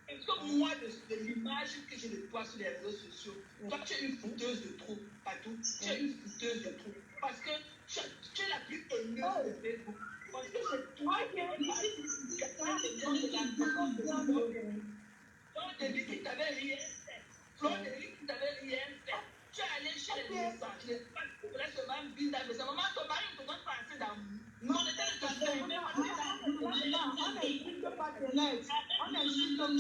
est-ce que moi, de l'image que je le vois sur les réseaux sociaux, toi, tu es une fouteuse de trous, partout, tu es une fouteuse de trous, parce que tu es la plus haineuse de Facebook. Parce que c'est toi qui es Fleur de vie qui t'avait rien fait. Fleur de vie qui t'avait rien fait. Tu es allé chez les messages. Je n'ai pas de seulement bizarre. Mais sa maman, ton mari ne te donne pas assez d'amour. Non, on était de te faire. On n'insulte pas.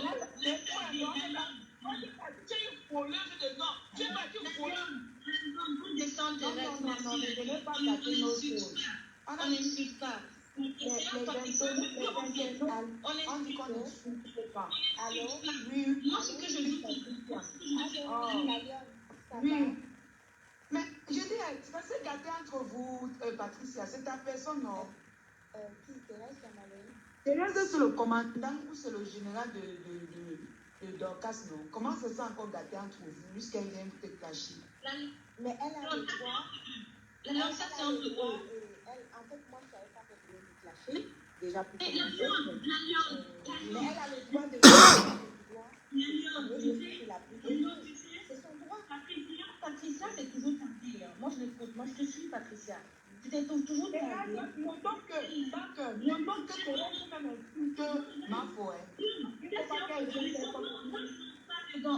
là, c'est quoi? Moi, j'ai pas dit, tu es une voleuse de nom. Tu es pas une voleuse. On descend de reste, Non, mais je n'ai pas gâté nos choses. On n'insulte pas. Les internautes, On On dit qu'on n'insulte n'insulte pas. alors, Oui. Moi, ce que je dis, Oui. Mais je dis, c'est parce que gâter entre vous, Patricia, c'est ta personne, non? qui Thérèse Camalène? Thérèse, c'est le commandant ou c'est le général de Dorcas, non? Comment c'est ça encore gâté entre vous jusqu'elle vient te cacher? Mais elle a le droit. la ça, c'est entre eux. En fait, moi, je ne savais pas qu'elle pouvait me clasher. Déjà pour commencer. Mais elle a le droit de. C'est son droit. Patricia, c'est toujours tardé. Moi, je te suis, Patricia. Tu t'es toujours tardé. Montant que Thérèse même insulte ma foi. Il ne faut pas qu'elle vienne faire comme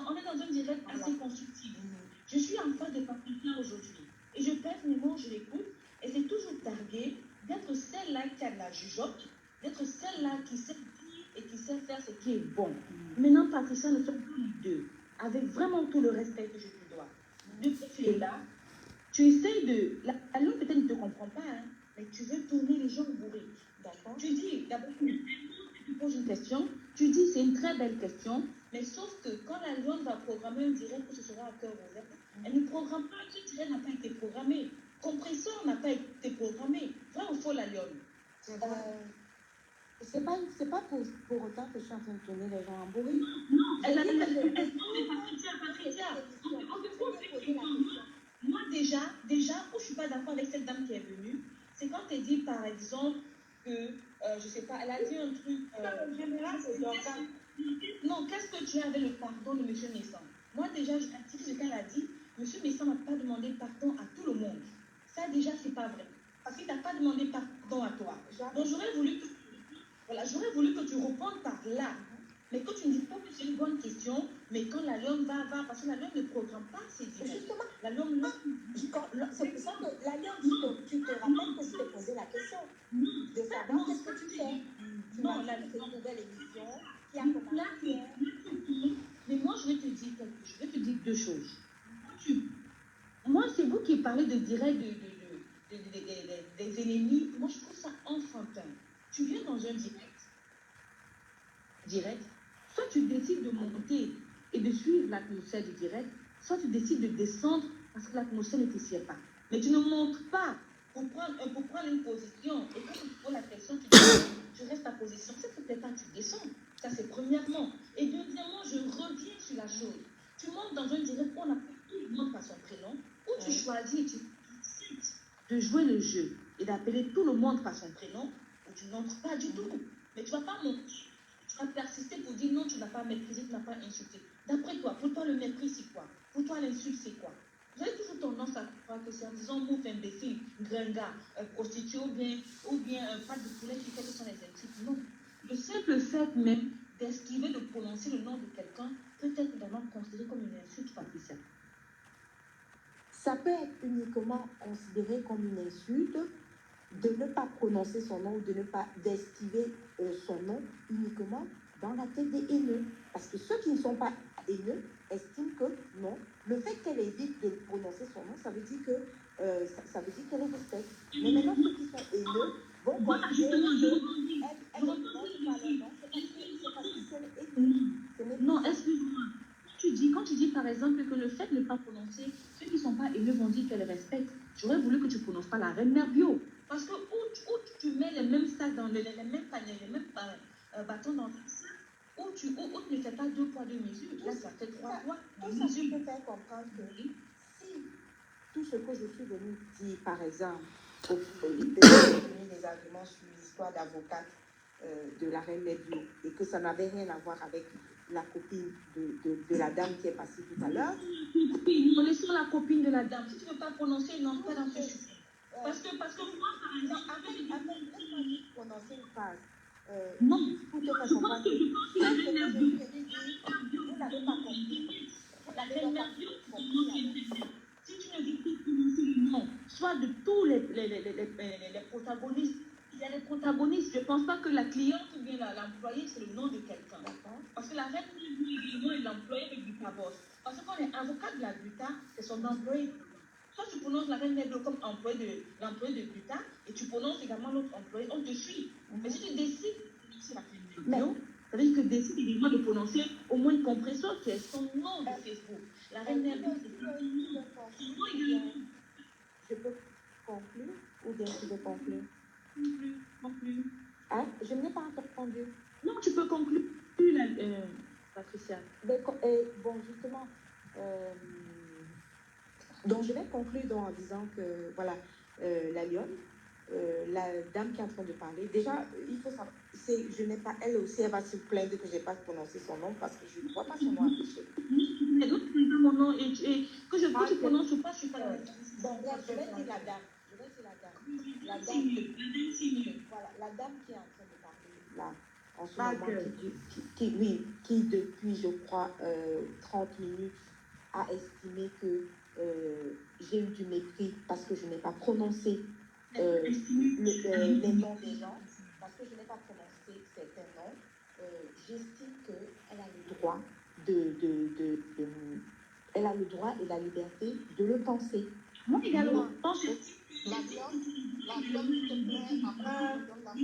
On est dans un direct assez constructif. Je suis en face de Patricia aujourd'hui. Et je pèse mes mots, je l'écoute. Et c'est toujours targué d'être celle-là qui a de la jugeote, d'être celle-là qui sait dire et qui sait faire ce qui est bon. Maintenant, Patricia, nous sommes tous les deux, avec vraiment tout le respect que je te dois. Depuis que tu es là, tu essayes de... La langue peut-être ne te comprend pas, hein, mais tu veux tourner les gens bourrés. D'accord? Tu dis, d'abord, tu poses une question, tu dis c'est une très belle question, mais sauf que quand la loi va programmer un direct que ce sera à cœur ouvert, elle ne programme pas, ce direct n'a pas été programmé. Compresseur n'a pas été programmé. Vrai ou faux, la lionne? C'est pas pour autant que je suis en train de tourner les gens en bourrée. Non, elle a Patricia. Moi, déjà, où je ne suis pas d'accord avec cette dame qui est venue, c'est quand elle dit, par exemple, que, je ne sais pas, elle a dit un truc... non, qu'est-ce que tu as avec le pardon de M. Messan? Moi, déjà, je pratique ce qu'elle a dit. M. Messan n'a pas demandé pardon à tout le monde. Ça, déjà, ce n'est pas vrai. Parce qu'il n'a pas demandé pardon à toi. Donc, j'aurais voulu que tu répondes par là. Mais que tu ne dises pas que c'est une bonne question, mais quand la lionne va, parce que la lionne ne programme pas ses directs. Justement, la lionne, c'est pour ça que la lionne, tu te rappelles que je t'ai posé la question de savoir qu'est-ce que tu fais. Tu m'as dit que c'est une nouvelle émission qui a commencé. Mais moi, je vais te dire deux choses. Moi, c'est vous qui parlez de direct des ennemis. Moi, je trouve ça enfantin. Tu viens dans un direct, soit tu décides de monter et de suivre l'atmosphère du direct, soit tu décides de descendre parce que l'atmosphère ne te sied pas. Mais tu ne montes pas pour prendre une position. Et quand tu poses la question, tu restes ta position. C'est peut-être pas tu descends. Ça, c'est premièrement. Et deuxièmement, je reviens sur la chose. Tu montes dans un direct où on appelle tout le monde par son prénom, où tu choisis et tu décides de jouer le jeu et d'appeler tout le monde par son prénom, où tu n'entres pas du tout. Mais tu ne vas pas monter. Tu vas persister pour dire non, tu n'as pas méprisé, tu n'as pas insulté. D'après toi, pour toi, le mépris, c'est quoi? Pour toi, l'insulte, c'est quoi? Vous avez toujours tendance à croire que c'est en disant mouf, imbécile, gringa, prostituée ou bien pas de poulet qui fait que ce sont les insultes. Non. Le simple fait même d'esquiver de prononcer le nom de quelqu'un peut être également considéré comme une insulte, Patricia. Ça peut être uniquement considéré comme une insulte de ne pas prononcer son nom ou de ne pas d'esquiver son nom uniquement dans la tête des haineux. Parce que ceux qui ne sont pas haineux estiment que non, le fait qu'elle évite de prononcer son nom, ça veut dire que ça veut dire qu'elle est respecte. Mais maintenant, ceux qui sont haineux vont considérer qu'elle ne prononce pas le nom, c'est parce qu'elle est haineux. Non, excuse-moi. Quand tu dis par exemple que le fait de ne pas prononcer, ceux qui ne sont pas haineux vont dire qu'elle respecte. J'aurais voulu que tu ne prononces pas la reine mère bio. Parce que où tu mets les mêmes sacs dans les mêmes paniers, les mêmes bâtons dans le sac, où tu ne fais pas 2 poids 2 mesures. Là, ça fait 3 poids. Tout ça, je peux faire comprendre que si tout ce que je suis venue dire, par exemple, des arguments sur l'histoire d'avocate de la reine Médio, et que ça n'avait rien à voir avec la copine de la dame qui est passée tout à l'heure. On est sur la copine de la dame. Si tu ne veux pas prononcer, non, pas dans ce sujet. Parce que moi, par exemple, avec prononcer une phrase. Non, pour te faire comprendre que vous n'avez pas compris. La reine mère Bio, si tu ne dis pas prononcer le nom, soit de tous les protagonistes, il y a les protagonistes, je pense pas que la cliente ou bien l'employé, c'est le nom de quelqu'un. Parce que la reine également est l'employé de Buta Boss. Parce qu'on est avocat de la Buta, c'est son employé. Soit tu prononces la reine Neblo comme l'employé de Buta, et tu prononces également l'autre employé, on te suit. Mais si tu décides de prononcer la reine Neblo, ça veut dire que tu décides également de prononcer au moins une compression qui est son nom de Facebook. La reine Neblo, c'est son nom également. Je peux conclure ou bien tu veux conclure? Conclure. Hein? Je n'ai pas entendu. Non, tu peux conclure, Patricia. Bon, justement, donc je vais conclure en disant que, voilà, la lionne, la dame qui est en train de parler, déjà, il faut savoir, je n'ai pas, elle aussi, elle va se plaindre que je n'ai pas prononcé son nom parce que je ne vois pas son nom affiché. Mais donc, tu dis mon nom et que je prononce ou pas, je ne suis pas la Bon, je vais dire la dame. La dame, voilà, la dame qui est en train de parler là, en ce moment, qui depuis, je crois, 30 minutes, a estimé que j'ai eu du mépris parce que je n'ai pas prononcé les noms des gens, parce que je n'ai pas prononcé certains noms. J'estime qu'elle a le droit elle a le droit et la liberté de le penser. Moi également. La viande, s'il te plaît, après, je donne la parole.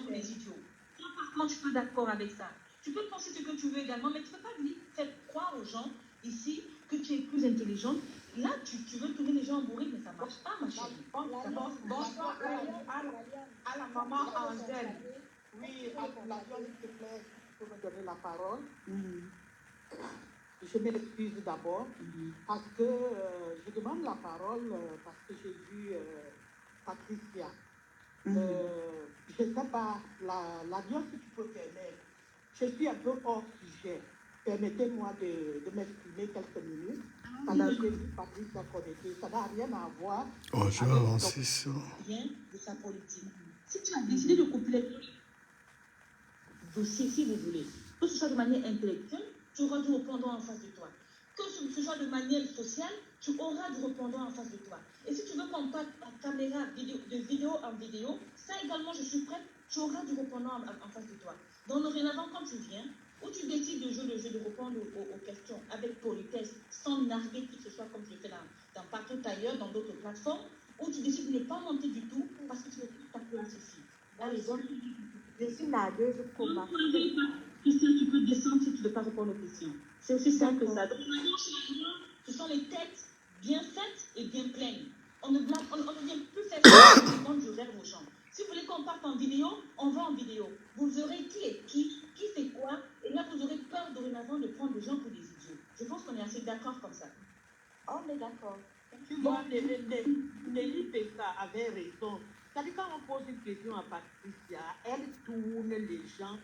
Les idiots. Par contre, je suis pas d'accord avec ça. Tu peux penser ce que tu veux également, mais tu ne peux pas faire croire aux gens ici que tu es plus intelligente. Là, tu veux tourner les gens en bourrique, mais ça ne marche pas, ma chérie. Bonsoir à la maman Angèle. Oui, la viande, s'il te plaît, tu peux me donner la parole. Je m'excuse d'abord parce que je demande la parole parce que j'ai vu Patricia. Je ne sais pas, la viande, si tu peux permettre, je suis un peu hors sujet. Permettez-moi de m'exprimer quelques minutes. Pendant que j'ai vu Patricia connectée, ça n'a rien à voir. Oh, je vais avancer ça. Rien de sa politique. Si tu as décidé de couper les dossiers, si vous voulez, que ce soit de manière intellectuelle, tu auras du répondant en face de toi. Que ce soit de manière sociale, tu auras du répondant en face de toi. Et si tu veux qu'on parte en caméra, de vidéo en vidéo, ça également, je suis prête, tu auras du répondant en face de toi. Donc, dorénavant, quand tu viens, ou tu décides de jouer le jeu de répondre aux questions avec politesse, sans narguer qui que ce soit comme je le fais dans partout ailleurs, dans d'autres plateformes, ou tu décides de ne pas monter du tout parce que tu veux ta place ici. Allez, donc, je suis nagueuse pour ma Christian, tu peux descendre si tu ne veux pas répondre aux questions. C'est aussi simple que ça. Donc, ce sont les têtes bien faites et bien pleines. On ne vient plus faire ça quand je rêve aux gens. Si vous voulez qu'on parte en vidéo, on va en vidéo. Vous aurez qui fait quoi, et là vous aurez peur dorénavant de prendre les gens pour des idiots. Je pense qu'on est assez d'accord comme ça. On est d'accord. Tu vois, Nelly Pessa avait raison. C'est-à-dire, quand on pose une question à Patricia, elle tourne les gens.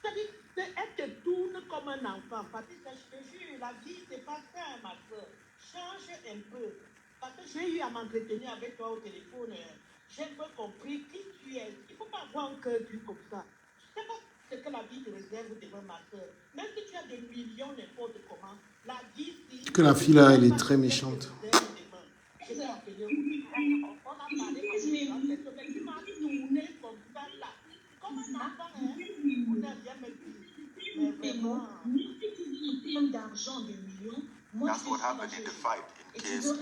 C'est-à-dire, elle te tourne comme un enfant. Patricia, je te jure, la vie, c'est pas ça, ma soeur. Change un peu. Parce que j'ai eu à m'entretenir avec toi au téléphone. J'ai un peu compris qui tu es. Il ne faut pas avoir un cœur dur comme ça. Je ne sais pas ce que la vie te réserve demain, ma soeur. Même si tu as des millions, n'importe comment, la vie, si... Que la fille là, elle est très méchante. Je vais appeler. On a parlé de ça. Tu m'as tourné comme ça là. Comme un enfant, hein. On n'a jamais vu. Mais vraiment... Plein d'argent, de millions. Moi, That's what happened in the fight. In case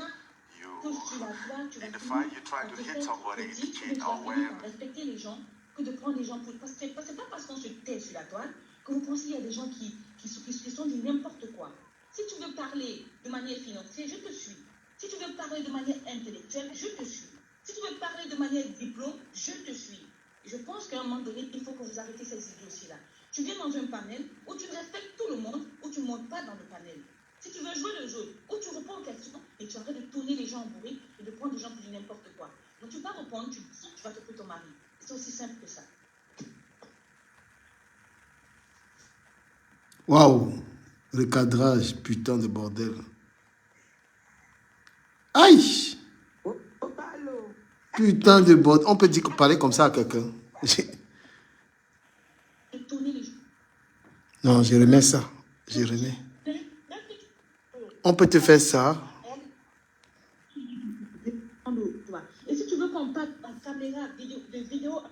in the fight you try to hit somebody in the chin or wherever. Respecter les gens, que de prendre les gens pour... Parce que c'est pas parce qu'on se tait sur la toile que vous pensez qu'il y a des gens qui sont du n'importe quoi. Si tu veux parler de manière financière, je te suis. Si tu veux parler de manière intellectuelle, je te suis. Si tu veux parler de manière diplôme, je te suis. Je pense qu'à un moment donné, il faut que vous arrêtez ces idioties-là. Tu viens dans un panel où tu respectes tout le monde, où tu ne montes pas dans le panel. Si tu veux jouer le jeu, où tu réponds aux questions et tu arrêtes de tourner les gens en bourrique et de prendre des gens pour du n'importe quoi. Donc tu ne vas pas répondre, tu vas te ton mari. C'est aussi simple que ça. Waouh! Le cadrage, putain de bordel. Aïe! Putain de bordel. On peut dire parler comme ça à quelqu'un. Non, je remets ça. Je remets. On peut te faire ça. Et si tu veux qu'on parte caméras, de vidéos.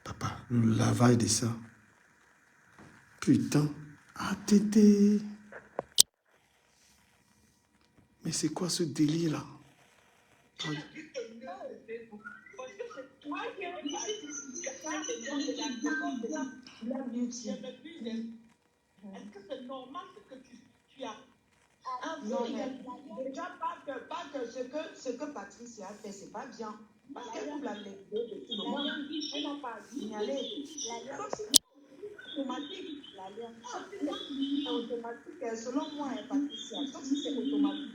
Papa, le lavage de ça. Putain. Ah, tété. Mais c'est quoi ce délire là? Tu as dû aimer le Facebook. Parce que c'est toi qui as dit est-ce que c'est normal ce que tu as? Non, mais déjà, pas que ce que Patricia a fait, c'est pas bien. Parce qu'elle trouve la lecture de tout le monde. Elle n'a pas signalé. Automatique. C'est automatique. Selon moi, Patricia, sauf si c'est automatique.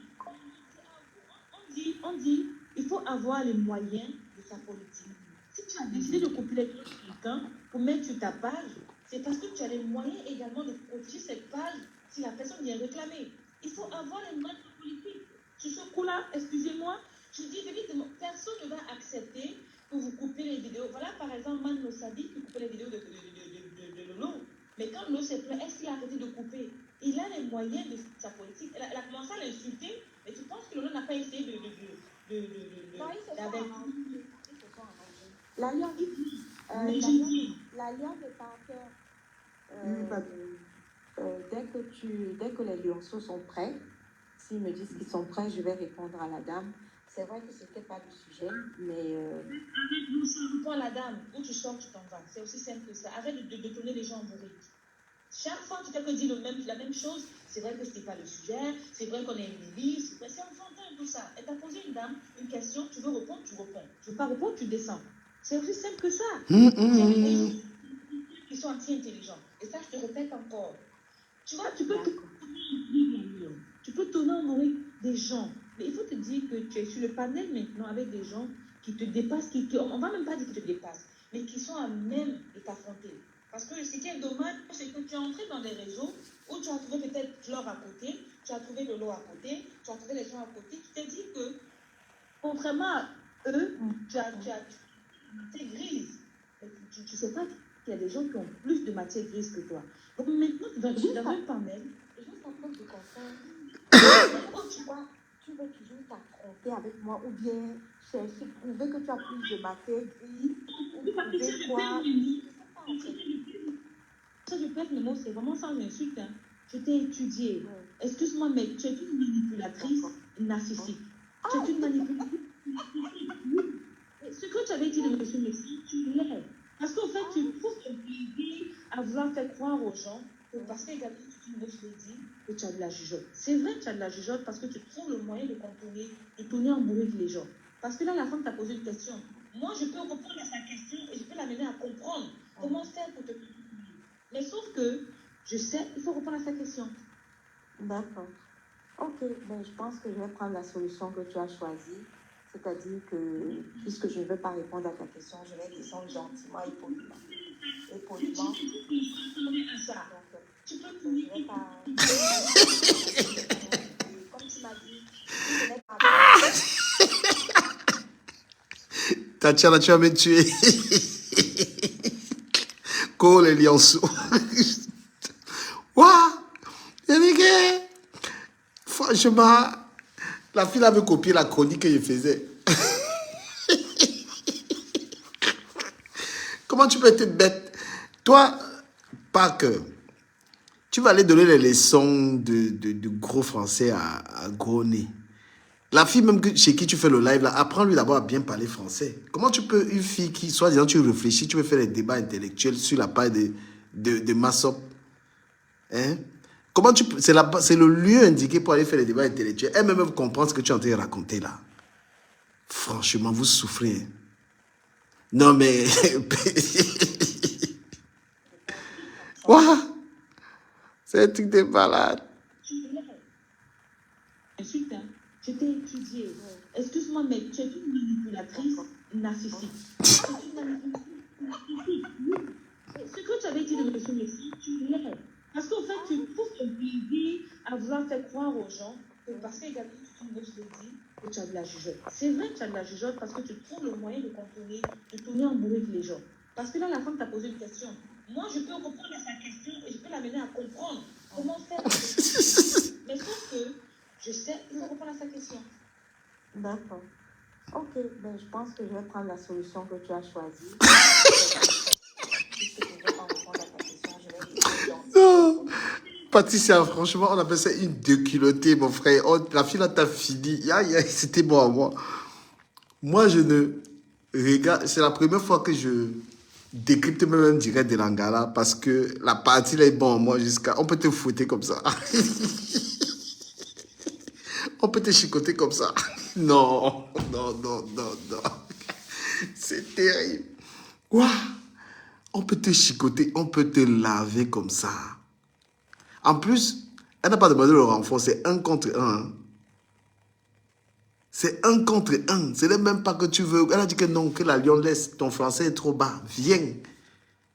On dit, il faut avoir les moyens de sa politique. Si tu as décidé de couper quelqu'un pour mettre sur ta page, c'est parce que tu as les moyens également de protéger cette page si la personne vient réclamer. Il faut avoir les moyens de politique. Sur ce coup-là, excusez-moi, je dis véritablement, personne ne va accepter que vous coupez les vidéos. Voilà, par exemple, Man Sabi qui coupait les vidéos de Lolo. Mais quand Lolo s'est plaint, est-ce qu'il a arrêté de couper? Il a les moyens de sa politique. Elle a commencé à l'insulter, mais tu penses que Lolo n'a pas essayé Non, l'alliance de Parker, dès que les lionceaux sont prêts, s'ils me disent qu'ils sont prêts, je vais répondre à la dame. C'est vrai que ce n'était pas le sujet, mais... Réponds à la dame, où tu sors, tu t'en vas. C'est aussi simple que ça. Arrête de tourner les gens en bourrique. Chaque fois que quelqu'un dit la même chose, c'est vrai que ce n'est pas le sujet, c'est vrai qu'on est une milice, c'est enfantin tout ça. Elle t'a posé une dame une question, tu veux répondre, tu réponds. Tu ne veux pas répondre, tu descends. C'est aussi simple que ça. Il y a des gens qui sont anti-intelligents. Et ça, je te répète encore. Tu vois, tu peux tourner en bourrique des gens. Mais il faut te dire que tu es sur le panel maintenant avec des gens qui te dépassent, on ne va même pas dire qu'ils te dépassent, mais qui sont à même de t'affronter. Parce que ce qui est dommage, c'est que tu es entré dans des réseaux où tu as trouvé peut-être Flore à côté, tu as trouvé Lolo à côté, tu as trouvé les gens à côté. Tu t'es dit que, contrairement à eux, tu as matière grise. Tu ne sais pas qu'il y a des gens qui ont plus de matière grise que toi. Donc maintenant, tu vas dans un panel. Juste après, je comprends. Tu veux toujours t'affronter avec moi ou bien chercher, prouver que tu as plus de matière grise ou prouver quoi? Ça, je pèse mes mots, c'est vraiment sans insulte. Hein. Je t'ai étudié. Excuse-moi, mais tu es une manipulatrice narcissique. Tu es une manipulatrice. Ce que tu avais dit de M. Messi, tu l'es. Parce qu'en fait, tu prouves ton plaisir à vouloir faire croire aux gens que parce qu'également, tu me dit que tu as de la jugeote. C'est vrai que tu as de la jugeote parce que tu trouves le moyen de contourner, de tourner en bourrique les gens. Parce que là, la femme t'a posé une question. Moi, je peux répondre à sa question et je peux l'amener à comprendre comment faire pour te comprendre. Mais sauf que, je sais, il faut répondre à sa question. D'accord. Ok, ben, je pense que je vais prendre la solution que tu as choisie. C'est-à-dire que, puisque je ne veux pas répondre à ta question, je vais descendre gentiment et poliment. Et poliment. Tu peux je vais pas... Comme tu m'as dit, je n'ai pas... Tatiana, tu vas me tuer. Go les lionceaux. Waouh! Franchement, la fille avait copié la chronique que je faisais. Comment tu peux être bête? Toi, Parker, tu vas aller donner les leçons de gros français à gros nez. La fille même chez qui tu fais le live, là, apprends-lui d'abord à bien parler français. Comment tu peux, une fille qui, soi-disant, tu réfléchis, tu veux faire des débats intellectuels sur la page de Massop, hein? Comment tu peux, c'est le lieu indiqué pour aller faire les débats intellectuels. Elle-même comprend ce que tu es en train de raconter là. Franchement, vous souffrez. Hein? Non, mais... Waouh! C'est un truc de malade. Insulte, hein. Je t'ai étudié. Excuse-moi, mais tu es une manipulatrice narcissique. Ce que tu avais dit de M. Messi, tu l'es. Parce qu'en fait, tu prouves ton plaisir à vouloir faire croire aux gens que parce qu'également, tu me dit que tu as de la jugeote. C'est vrai que tu as de la jugeote parce que tu trouves le moyen de contourner, de tourner en bourrique les gens. Parce que là, la femme t'a posé une question. Moi, je peux répondre à sa question et je peux l'amener à comprendre comment faire. Mais sauf que je sais, il faut répondre à sa question. D'accord. Ok, ben, je pense que je vais prendre la solution que tu as choisie. Puisque je ne vais pas répondre à ta question, je vais dire Non. Patricia, franchement, on appelle ça une déculottée, mon frère. Oh, la fille là, t'as fini. Aïe, aïe, c'était bon à moi. Moi, je ne regarde. C'est la première fois que je décrypte même direct de l'Angala parce que la partie là est bonne à moi jusqu'à. On peut te fouetter comme ça. On peut te chicoter comme ça. Non, non, non, non, non. C'est terrible. Ouah. On peut te chicoter, on peut te laver comme ça. En plus, elle n'a pas demandé le renfort, c'est 1 contre 1. C'est 1 contre 1. Ce n'est même pas que tu veux. Elle a dit que non, que la lion laisse. Ton français est trop bas. Viens.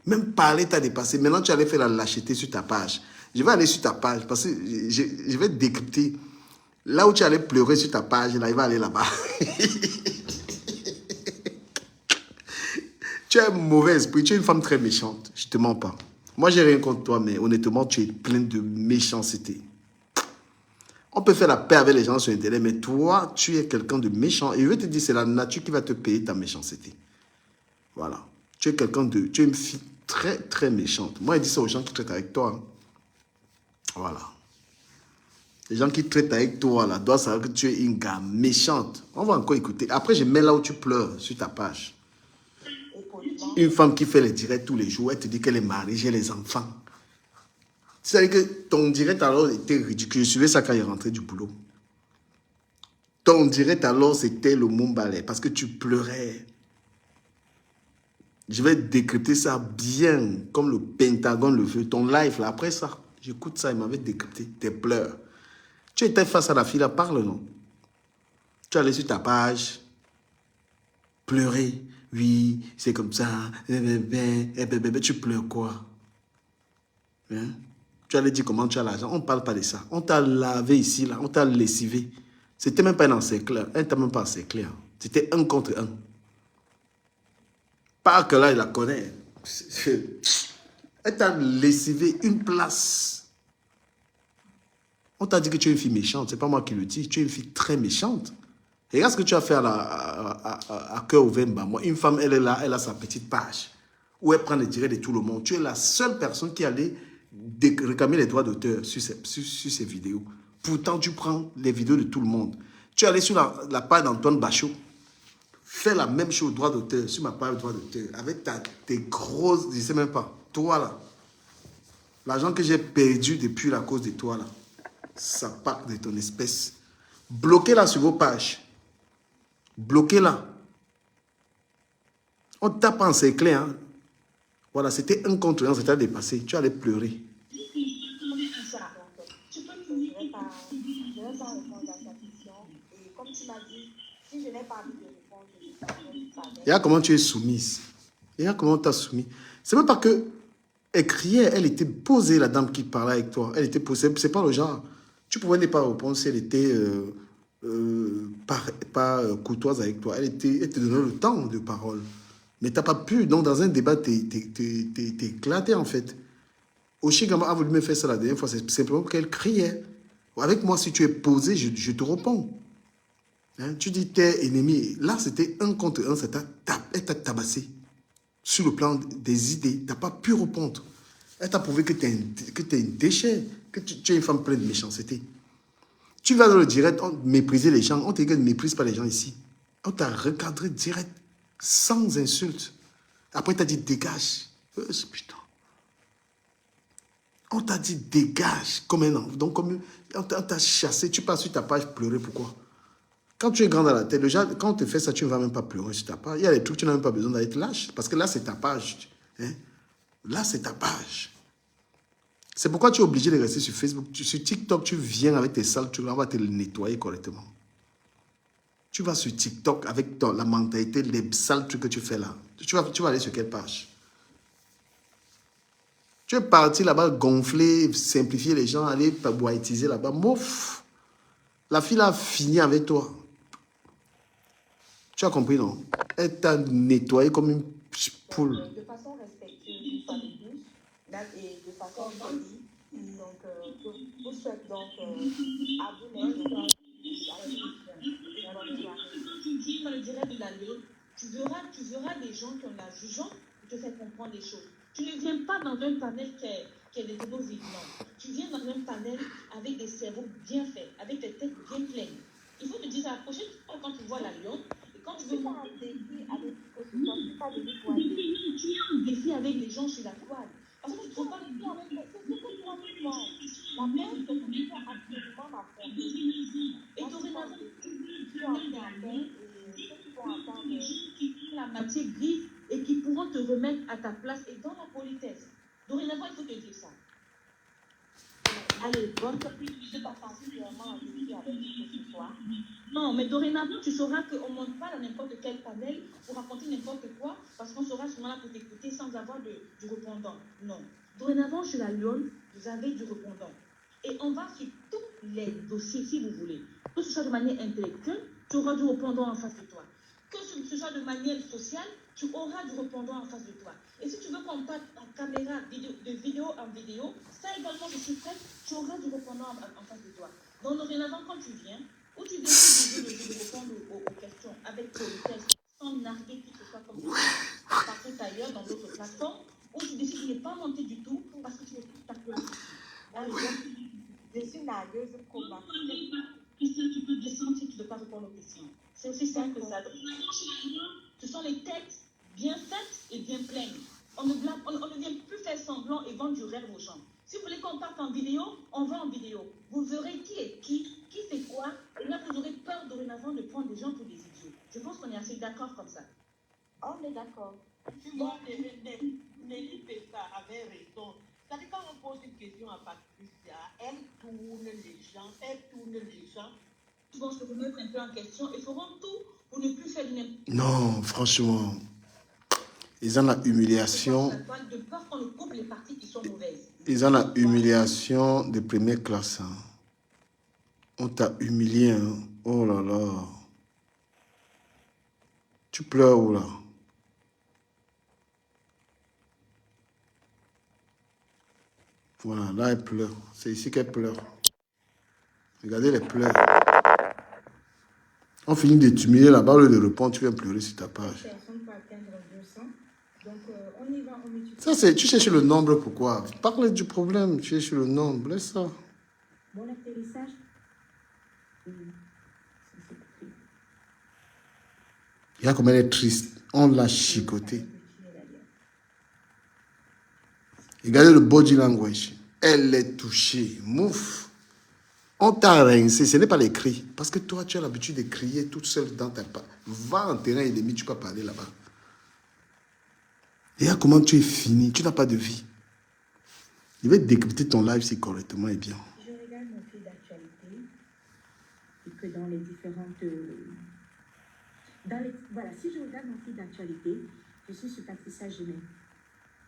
Même parler t'a dépassé. Maintenant, tu allais faire la lâcheté sur ta page. Je vais aller sur ta page parce que je vais décrypter. Là où tu allais pleurer sur ta page, là, il va aller là-bas. Tu as un mauvais esprit. Tu es une femme très méchante. Je ne te mens pas. Moi, j'ai rien contre toi, mais honnêtement, tu es pleine de méchanceté. On peut faire la paix avec les gens sur Internet, mais toi, tu es quelqu'un de méchant. Et je vais te dire, c'est la nature qui va te payer ta méchanceté. Voilà. Tu es quelqu'un de... Tu es une fille très, très méchante. Moi, je dis ça aux gens qui traitent avec toi. Voilà. Les gens qui traitent avec toi, là, doivent savoir que tu es une gars méchante. On va encore écouter. Après, je mets là où tu pleures, sur ta page. Une femme qui fait les directs tous les jours, elle te dit qu'elle est mariée, j'ai les enfants. C'est-à-dire que ton direct alors était ridicule. Je suivais ça quand il est rentré du boulot. Ton direct alors c'était le Mumbalais parce que tu pleurais. Je vais décrypter ça bien, comme le Pentagone le veut. Ton live là, après ça, j'écoute ça, il m'avait décrypté tes pleurs. Tu étais face à la fille là, parle non. Tu allais sur ta page, pleurer. Oui, c'est comme ça. Tu pleures quoi? Hein? Tu allais dire comment tu as l'argent. On ne parle pas de ça. On t'a lavé ici, là. On t'a lessivé. C'était même pas un encercleur. Elle t'a même pas encerclé. C'était 1 contre 1. Pas que là, il la connaît. Elle t'a lessivé une place. On t'a dit que tu es une fille méchante. C'est pas moi qui le dis. Tu es une fille très méchante. Et regarde ce que tu as fait à cœur ouvert. Moi, une femme, elle est là, elle a sa petite page où elle prend les directs de tout le monde. Tu es la seule personne qui allait réclamer les droits d'auteur sur ces vidéos. Pourtant, tu prends les vidéos de tout le monde. Tu es allé sur la page d'Antoine Bachot. Fais la même chose, droit d'auteur, sur ma page de droit d'auteur. Avec tes grosses, je ne sais même pas, toi là. L'argent que j'ai perdu depuis la cause de toi là. Ça part de ton espèce. Bloquez-la sur vos pages. Bloquez-la. On tape en cerclé, hein. Voilà, c'était 1 contre 1, c'était dépassé. Tu allais pleurer. Je ne vais pas répondre à ta question. Et comme tu m'as dit, si je n'ai pas envie de répondre, je ne vais pas. Regarde comment tu es soumise. Regarde comment tu as soumis. C'est même pas que elle criait, elle était posée, la dame qui parlait avec toi. Elle était posée. C'est pas le genre. Tu pouvais ne pas répondre si elle était pas courtoise avec toi. Elle te donnait le temps de parole. Mais tu n'as pas pu. Donc, dans un débat, tu es éclaté, en fait. Oshigama a voulu me faire ça la dernière fois. C'est simplement qu'elle criait. Avec moi, si tu es posé, je te réponds. Hein? Tu dis t'es ennemi. Là, c'était 1 contre 1. Elle t'a tabassé. Sur le plan des idées, tu n'as pas pu répondre. Elle t'a prouvé que tu es un déchet. Que tu es une femme pleine de méchanceté. Tu vas dans le direct, on mépriser les gens. On te dit ne méprise pas les gens ici. On t'a recadré direct. Sans insulte. Après, tu as dit dégage. Putain. On t'a dit dégage comme un enfant. Donc, on t'a chassé. Tu passes sur ta page pleurer. Pourquoi? Quand tu es grand dans la tête, déjà, quand on te fait ça, tu ne vas même pas pleurer sur ta page. Il y a des trucs, tu n'as même pas besoin d'être lâche. Parce que là, c'est ta page. Hein? Là, c'est ta page. C'est pourquoi tu es obligé de rester sur Facebook. Sur TikTok, tu viens avec tes sales trucs. On va te le nettoyer correctement. Tu vas sur TikTok avec la mentalité, les sales trucs que tu fais là. Tu vas aller sur quelle page? Tu es parti là-bas gonfler, simplifier les gens, aller boitiser là-bas. Mouf! La fille a fini avec toi. Tu as compris, non? Elle t'a nettoyé comme une poule. De façon respectueuse, une fois de plus, et de façon polie, Donc, je vous souhaite donc à vous les Quand tu dis dans le direct de la Lyon, tu verras des gens qui ont la jugeant pour te faire comprendre les choses. Tu ne viens pas dans un panel qui est des tableaux vides, non. Tu viens dans un panel avec des cerveaux bien faits, avec des têtes bien pleines. Il faut te dire ça la prochaine fois quand tu vois la Lyon, et quand tu veux pas un défi avec que ce soit, c'est pas de l'histoire. tu as un défi avec les gens sur la toile. Parce que tu ne trouves pas La mère, c'est absolument ma famille. et dorénavant, Tu en fais et ceux qui vont entendre. les gens qui ont la matière grise et qui pourront te remettre à ta place et dans la politesse. Dorénavant, il faut te dire ça. Allez, bonne surprise, je pas particulièrement un défi avec ce soir. Non, mais dorénavant, tu sauras qu'on ne monte pas dans n'importe quel panel pour raconter n'importe quoi, parce qu'on sera souvent là pour t'écouter sans avoir du répondant. Non. Dorénavant, chez la Lyon, vous avez du répondant. Et on va sur tous les dossiers, si vous voulez. Que ce soit de manière intellectuelle, tu auras du répondant en face de toi. Que ce soit de manière sociale, tu auras du répondant en face de toi. Et si tu veux qu'on parte en caméra, de vidéo en vidéo, ça également, je suis prête, tu auras du répondant en face de toi. Donc, dorénavant, quand tu viens, où tu décides de répondre aux questions avec politesse, sans narguer qui que ce soit comme ça, partout ailleurs, dans d'autres plateformes, où tu décides de ne pas monter du tout parce que tu es ta place. Je suis nargueuse convaincue. Tu peux descendre si tu ne veux pas répondre aux questions. C'est aussi simple que ça. Ce sont les têtes bien faites et bien pleines. On ne vient plus faire semblant et vendre du rêve aux gens. Si vous voulez qu'on parte en vidéo, on va en vidéo. Vous verrez qui est qui fait quoi, et là vous aurez peur dorénavant de prendre des gens pour des idiots. Je pense qu'on est assez d'accord comme ça. On est d'accord. Tu vois, Nelly Pessa avait raison. C'est-à-dire, quand on pose une question à Patricia, elle tourne les gens. Ils vont se remettre un peu en question et feront tout pour ne plus faire du n'importe quoi. Non, franchement. Ils ont la humiliation. De peur qu'on ne coupe les parties qui sont mauvaises. Ils ont la humiliation de première classe. Hein. On t'a humilié. Hein. Oh là là. Tu pleures où là? Voilà, là elle pleure. C'est ici qu'elle pleure. Regardez les pleurs. On finit de t'humilier là-bas, au lieu de répondre, tu viens pleurer sur ta page. Ça, c'est, tu cherches le nombre, pourquoi? Parle du problème, tu cherches le nombre, laisse ça. Bon atterrissage. Regarde comme elle est triste. On l'a chicoté. Regardez le body language. Elle est touchée. Mouf. On t'a rincé. Ce n'est pas les cris. Parce que toi, tu as l'habitude de crier toute seule dans ta part. Va en terrain ennemi, tu peux parler là-bas. Regarde comment tu es fini. Tu n'as pas de vie. Je vais décrypter ton live si correctement et bien. Je regarde mon fil d'actualité et que dans les différentes... Voilà, si je regarde mon fil d'actualité, je suis sur Patricia Genet.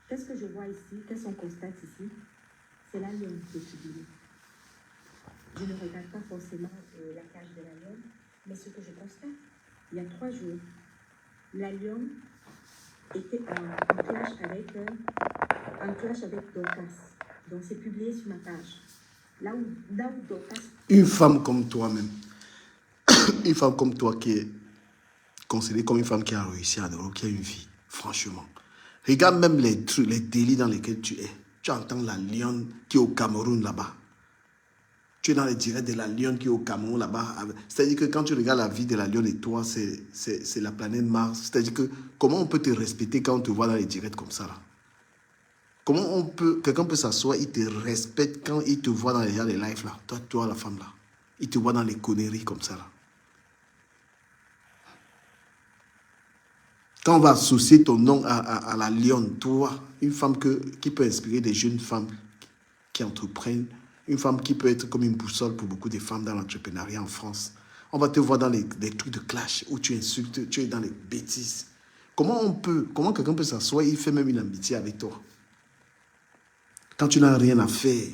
Qu'est-ce que je vois ici? Qu'est-ce qu'on constate ici? C'est la lionne qui est publiée. Je ne regarde pas forcément la cage de la lionne, mais ce que je constate, il y a 3 jours, la lionne était en clash avec Dorcas. Donc c'est publié sur ma page. Là où Dorcas... Une femme comme toi-même, une femme comme toi qui est considérée comme une femme qui a réussi en Europe, qui a une vie, franchement. Regarde même les trucs, les délits dans lesquels tu es. Tu entends la lionne qui est au Cameroun là-bas. Tu es dans les directs de la lionne qui est au Cameroun là-bas. C'est-à-dire que quand tu regardes la vie de la lionne et toi, c'est la planète Mars. C'est-à-dire que comment on peut te respecter quand on te voit dans les directs comme ça là? Comment quelqu'un peut s'asseoir, il te respecte quand il te voit dans les lives là. Toi, la femme là. Il te voit dans les conneries comme ça là. Quand on va associer ton nom à la lionne, toi, une femme qui peut inspirer des jeunes femmes qui entreprennent, une femme qui peut être comme une boussole pour beaucoup de femmes dans l'entrepreneuriat en France. On va te voir dans les trucs de clash où tu insultes, tu es dans les bêtises. Comment quelqu'un peut s'asseoir, il fait même une amitié avec toi? Quand tu n'as rien à faire.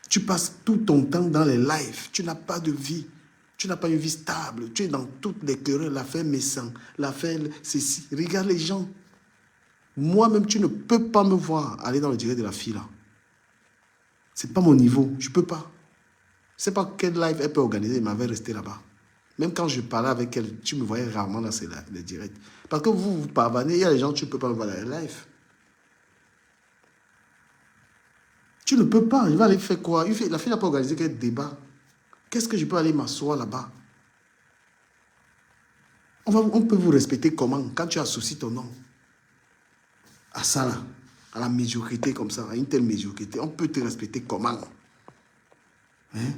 Tu passes tout ton temps dans les lives. Tu n'as pas de vie. Tu n'as pas une vie stable. Tu es dans toutes les querelles, l'affaire Messan, l'affaire ceci. Regarde les gens. Moi-même, tu ne peux pas me voir aller dans le direct de la fille là. C'est pas mon niveau. Je ne peux pas. Je ne sais pas quel live elle peut organiser. Elle m'avait resté là-bas. Même quand je parlais avec elle, tu me voyais rarement dans les directs. Parce que vous parvenez, il y a des gens, tu ne peux pas me voir dans les lives. Tu ne peux pas. Il va aller faire quoi? La fille n'a pas organisé quel débat. Qu'est-ce que je peux aller m'asseoir là-bas? On peut vous respecter comment? Quand tu associes ton nom à ça là, à la médiocrité comme ça, à une telle médiocrité, on peut te respecter comment? Hein?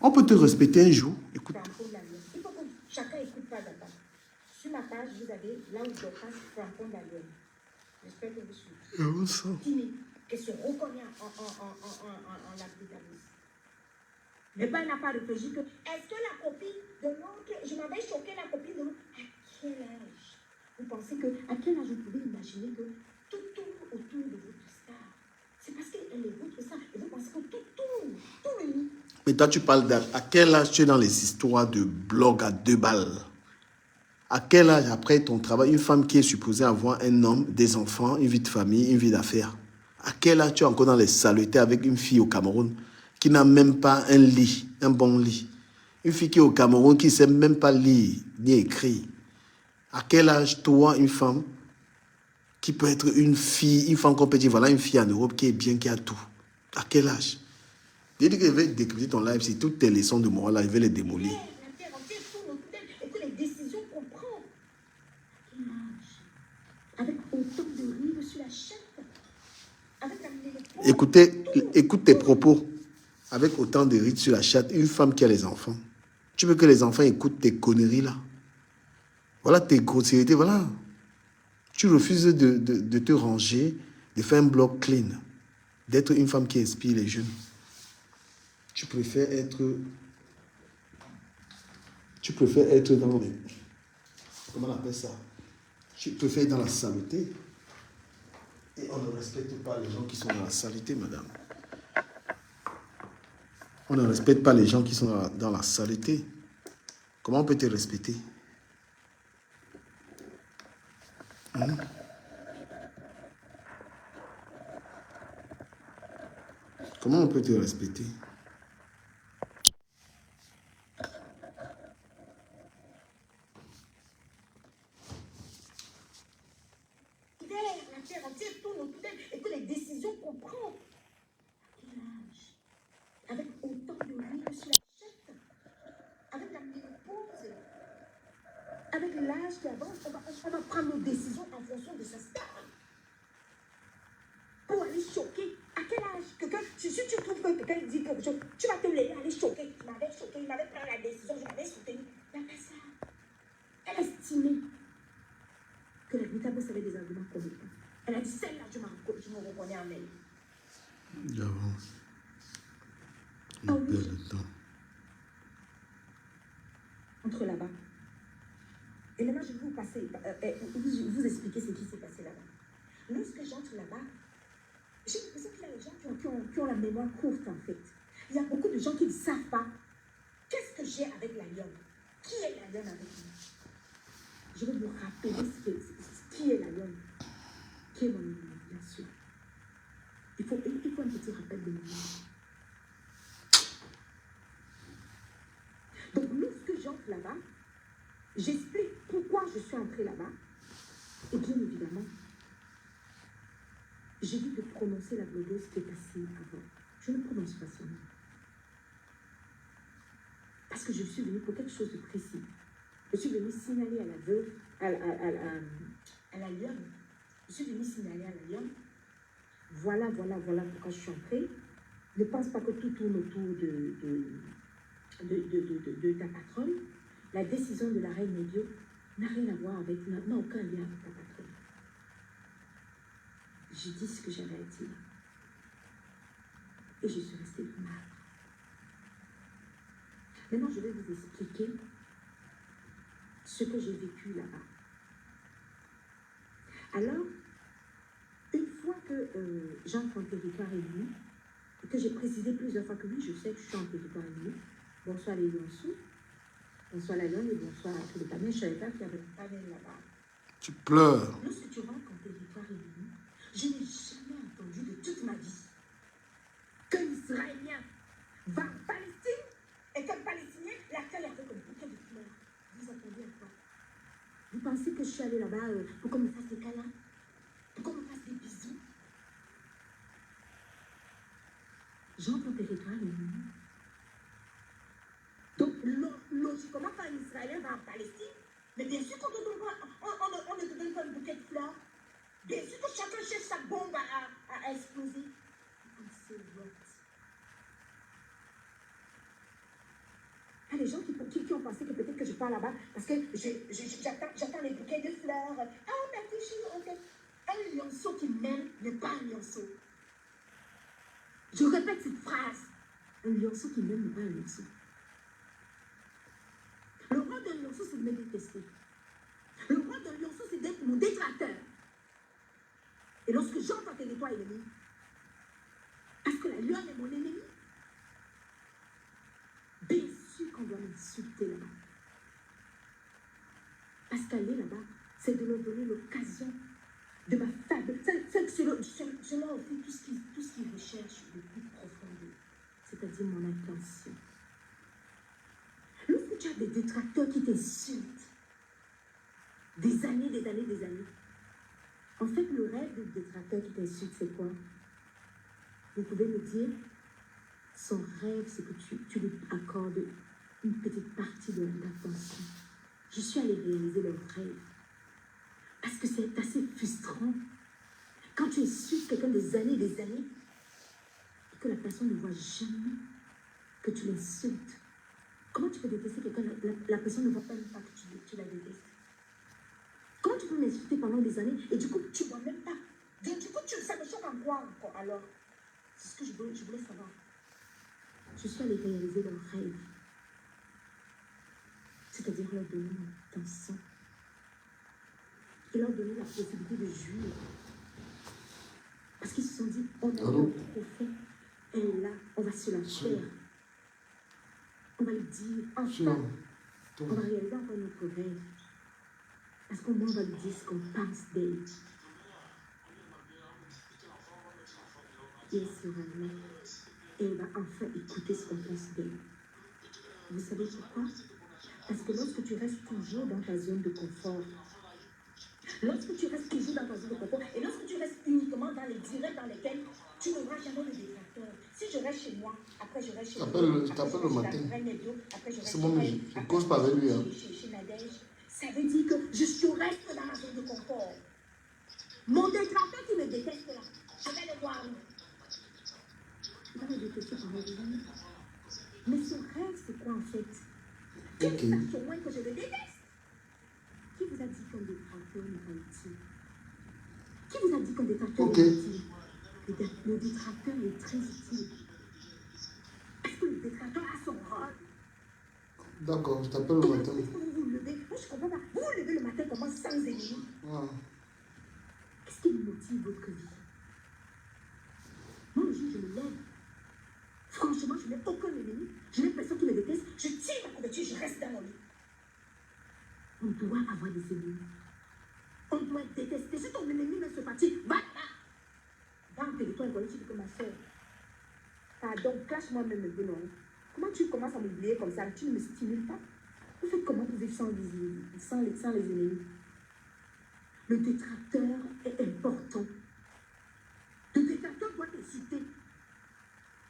On peut te respecter un jour. Écoute. Il faut que chacun écoute pas d'abord. Sur ma page, vous avez là où je passe Francon d'Allion. J'espère que vous suivez. Timide, qui se reconnaît en abdominalisme. Mais pas, elle n'a pas réfléchi que est-ce que la copine de l'autre, je m'avais choqué la copine de l'autre, à quel âge? Vous pensez que, à quel âge vous pouvez imaginer que tout tourne autour de votre star? C'est parce qu'elle est votre star. Et vous pensez que tout tourne, tout le nid. Mais toi, tu parles à quel âge tu es dans les histoires de blog à 2 balles? À quel âge, après ton travail, une femme qui est supposée avoir un homme, des enfants, une vie de famille, une vie d'affaires, à quel âge tu es encore dans les saletés avec une fille au Cameroun qui n'a même pas un lit, un bon lit? Une fille qui est au Cameroun qui ne sait même pas lire ni écrire. À quel âge, toi, une femme qui peut être une fille, une femme qu'on peut dire, voilà une fille en Europe qui est bien, qui a tout. À quel âge? Je dis que je vais décrypter ton live, c'est toutes tes leçons de morale, là, je vais les démolir. La terre entière tourne autour d'elle et que les décisions qu'on prend, avec autant de rives sur la chatte, avec la ménopause. Écoute tes propos. Avec autant de rides sur la chatte, une femme qui a les enfants. Tu veux que les enfants écoutent tes conneries là? Voilà tes grossièretés, voilà. Tu refuses de te ranger, de faire un blog clean, d'être une femme qui inspire les jeunes. Tu préfères être dans les... Comment on appelle ça? Tu préfères être dans la saleté. Et on ne respecte pas les gens qui sont dans la saleté, madame. On ne respecte pas les gens qui sont dans la saleté. Comment on peut te respecter? Hein? Comment on peut te respecter? La terre entière tourne autour d'elle et que les décisions qu'on prend, avec autant de rides sur la chatte, avec la ménopause, avec l'âge qui avance, on va prendre nos décisions en fonction de sa star. Pour aller choquer. À quel âge? Si tu trouves que quelqu'un dit quelque chose, tu vas te lever, aller choquer. Tu m'avais choqué, il m'avait pris la décision, je m'avais soutenu. Il n'y a pas ça. Elle estimait que la Guitabos avait des arguments compétents. Elle a dit, celle-là, je me reconnais en elle. J'avance. Ah oui. Entre là-bas. Et maintenant, je vais vous passer, vous expliquer ce qui s'est passé là-bas. Lorsque j'entre là-bas, j'ai l'impression qu'il y a des gens qui ont la mémoire courte, en fait. Il y a beaucoup de gens qui ne savent pas qu'est-ce que j'ai avec la lionne. Qui est la lionne avec moi? Je vais vous rappeler qui est la lionne. Qui est mon ennemi, bien sûr. Il faut un petit rappel de mémoire. Donc, lorsque j'entre là-bas, j'explique pourquoi je suis entrée là-bas. Et bien évidemment, j'évite de prononcer la blogueuse qui est passée avant. Je ne prononce pas son nom. Parce que je suis venue pour quelque chose de précis. Je suis venue signaler à la veuve, à la lionne. Je suis venue signaler à la lionne. Voilà pourquoi je suis entrée. Ne pense pas que tout tourne autour de ta patronne. La décision de la reine Médio n'a rien à voir avec, n'a aucun lien avec ta patronne. J'ai dit ce que j'avais à dire. Et je suis restée mal. Maintenant, je vais vous expliquer ce que j'ai vécu là-bas. Alors, une fois que Jean-François Ricard est venu, que j'ai précisé plusieurs fois que oui, je sais que je suis en territoire ennemi. Bonsoir les Lionceaux, bonsoir la Lionne et bonsoir à tous les Canadiens. Je ne savais pas qu'il y avait un panel là-bas. Tu pleures. Lorsque tu rentres en territoire ennemi, je n'ai jamais entendu de toute ma vie qu'un Israélien va en Palestine et qu'un Palestinien l'accueille avec un bouquet de fleurs. Vous attendez à quoi? Vous pensez que je suis allée là-bas pour qu'on me fasse des câlins? Pour qu'on me fasse des bisous? J'entre en territoire ennemi. Donc, logiquement, quand un Israélien va en Palestine, mais bien sûr qu'on ne te donne pas un bouquet de fleurs. Bien sûr que chacun cherche sa bombe à exploser. Il y a des gens qui ont pensé que peut-être que je pars là-bas parce que j'attends les bouquets de fleurs. Ah, merci, chérie, ok. Un lionceau qui m'aime n'est pas un lionceau. Je répète cette phrase. Un lionceau qui m'aime n'est pas un lionceau. Le rôle d'un lionceau, c'est de me détester. Le rôle d'un lionceau, c'est d'être mon détracteur. Et lorsque j'entre en territoire ennemi, parce que la lionne est mon ennemi, bien sûr qu'on doit m'insulter là-bas. Parce qu'aller là-bas, c'est de leur donner l'occasion de ma faible. Je leur offre tout ce qu'ils recherchent le plus profond d'eux, c'est-à-dire mon attention. Lorsque tu as des détracteurs qui t'insultent, des années, en fait, le rêve du détracteur qui t'insulte, c'est quoi? Vous pouvez me dire, son rêve, c'est que tu lui accordes une petite partie de l'attention. Je suis allée réaliser leur rêve. Parce que c'est assez frustrant. Quand tu insultes quelqu'un des années, et que la personne ne voit jamais que tu l'insultes. Comment tu peux détester quelqu'un, la personne ne voit pas même pas que tu la détestes? Comment tu peux m'insulter pendant des années et du coup, tu ne vois même pas? Du coup, ça me choque en quoi encore alors? C'est ce que je voulais savoir. Je suis allée réaliser leur rêve. C'est-à-dire leur donner mon attention. Et leur donner la possibilité de jouir. Parce qu'ils se sont dit, on a un trophée. Elle est là, on va se la faire. On va lui dire, enfin, on va réaliser encore notre rêve. Parce qu'au moins, on va lui dire ce qu'on pense d'elle. Et elle sera là. Et elle va enfin écouter ce qu'on pense d'elle. Vous savez pourquoi? Parce que lorsque tu restes toujours dans ta zone de confort, lorsque tu restes toujours dans ta zone de confort, et lorsque tu restes uniquement dans les directs dans lesquels tu n'auras jamais de détracteur. Si je reste chez moi, après je reste chez moi. Je t'appelle le matin. C'est bon, mais je ne cause pas avec lui. Hein. Chez Nadège, ça veut dire que je reste dans ma zone de confort. Mon détracteur qui me déteste là, je vais le voir. Il va me détester pendant des années. Mais son rêve, c'est quoi en fait? Quel est au moins que je le déteste? Qui vous a dit qu'un détracteur n'est pas utile? Qui vous a dit qu'un détracteur est utile? Le détracteur est très utile. Est-ce que le détracteur a son rôle? D'accord, je t'appelle le matin. Est-ce que vous vous levez? Moi, je ne comprends pas. Vous vous levez le matin comment sans ennemis? Qu'est-ce qui motive votre vie? Moi, le jour où je me lève, franchement, je n'ai aucun ennemi. Je n'ai personne qui me déteste. Je tire ma couverture, je reste dans mon lit. On doit avoir des ennemis. On doit être détesté. Si ton ennemi ne se fatigue, va là. Va en territoire inconnu, tu dis que ma soeur. Pardon, cache-moi même un peu, non? Comment tu commences à m'oublier comme ça? Tu ne me stimules pas? Vous faites comment pour vivre sans les ennemis? Le détracteur est important. Le détracteur doit t'exciter.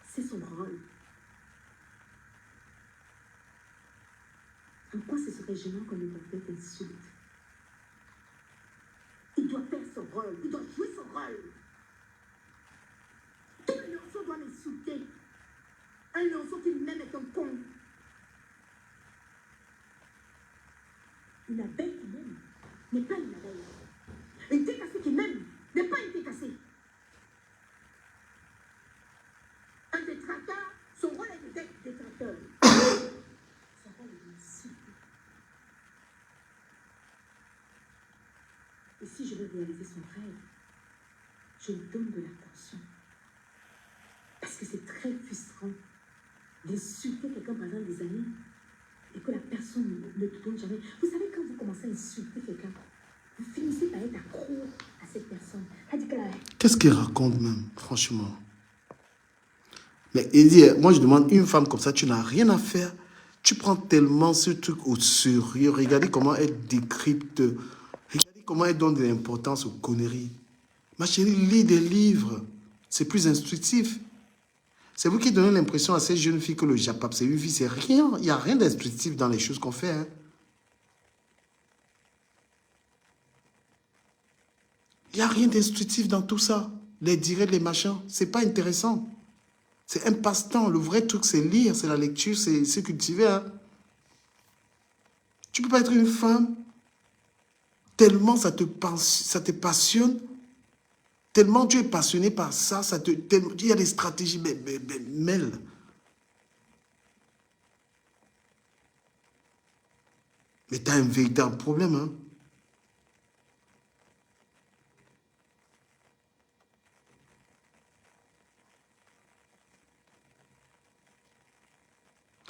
C'est son rôle. En quoi ce serait gênant quand le détracteur t'insulte? Il doit faire son rôle. Il doit jouer son rôle. Tout le lionceau doit m'insulter. Un lionceau qui m'aime est un con. Une abeille qui m'aime n'est pas une abeille. Une thé cassée qui m'aime n'est pas une thé cassée. Un détracteur, son rôle est d'être détracteur. Son rôle est d'insulter. Et si je veux réaliser son rêve, je lui donne de l'attention. Parce que c'est très frustrant d'insulter quelqu'un pendant des années et que la personne ne te donne jamais. Vous savez, quand vous commencez à insulter quelqu'un, vous finissez par être accro à cette personne. Qu'est-ce qu'il raconte même, franchement? Mais il dit, moi je demande une femme comme ça, tu n'as rien à faire. Tu prends tellement ce truc au sérieux. Regardez comment elle décrypte. Regardez comment elle donne de l'importance aux conneries. Ma chérie, lis des livres. C'est plus instructif. C'est vous qui donnez l'impression à ces jeunes filles que le Japap, c'est une vie, c'est rien. Il n'y a rien d'instructif dans les choses qu'on fait. Hein. Il n'y a rien d'instructif dans tout ça. Les directs, les machins, c'est pas intéressant. C'est un passe-temps. Le vrai truc, c'est lire, c'est la lecture, c'est cultiver. Hein. Tu ne peux pas être une femme tellement ça te passionne, tellement tu es passionné par ça, il y a des stratégies, mais tu as un véritable problème. Hein.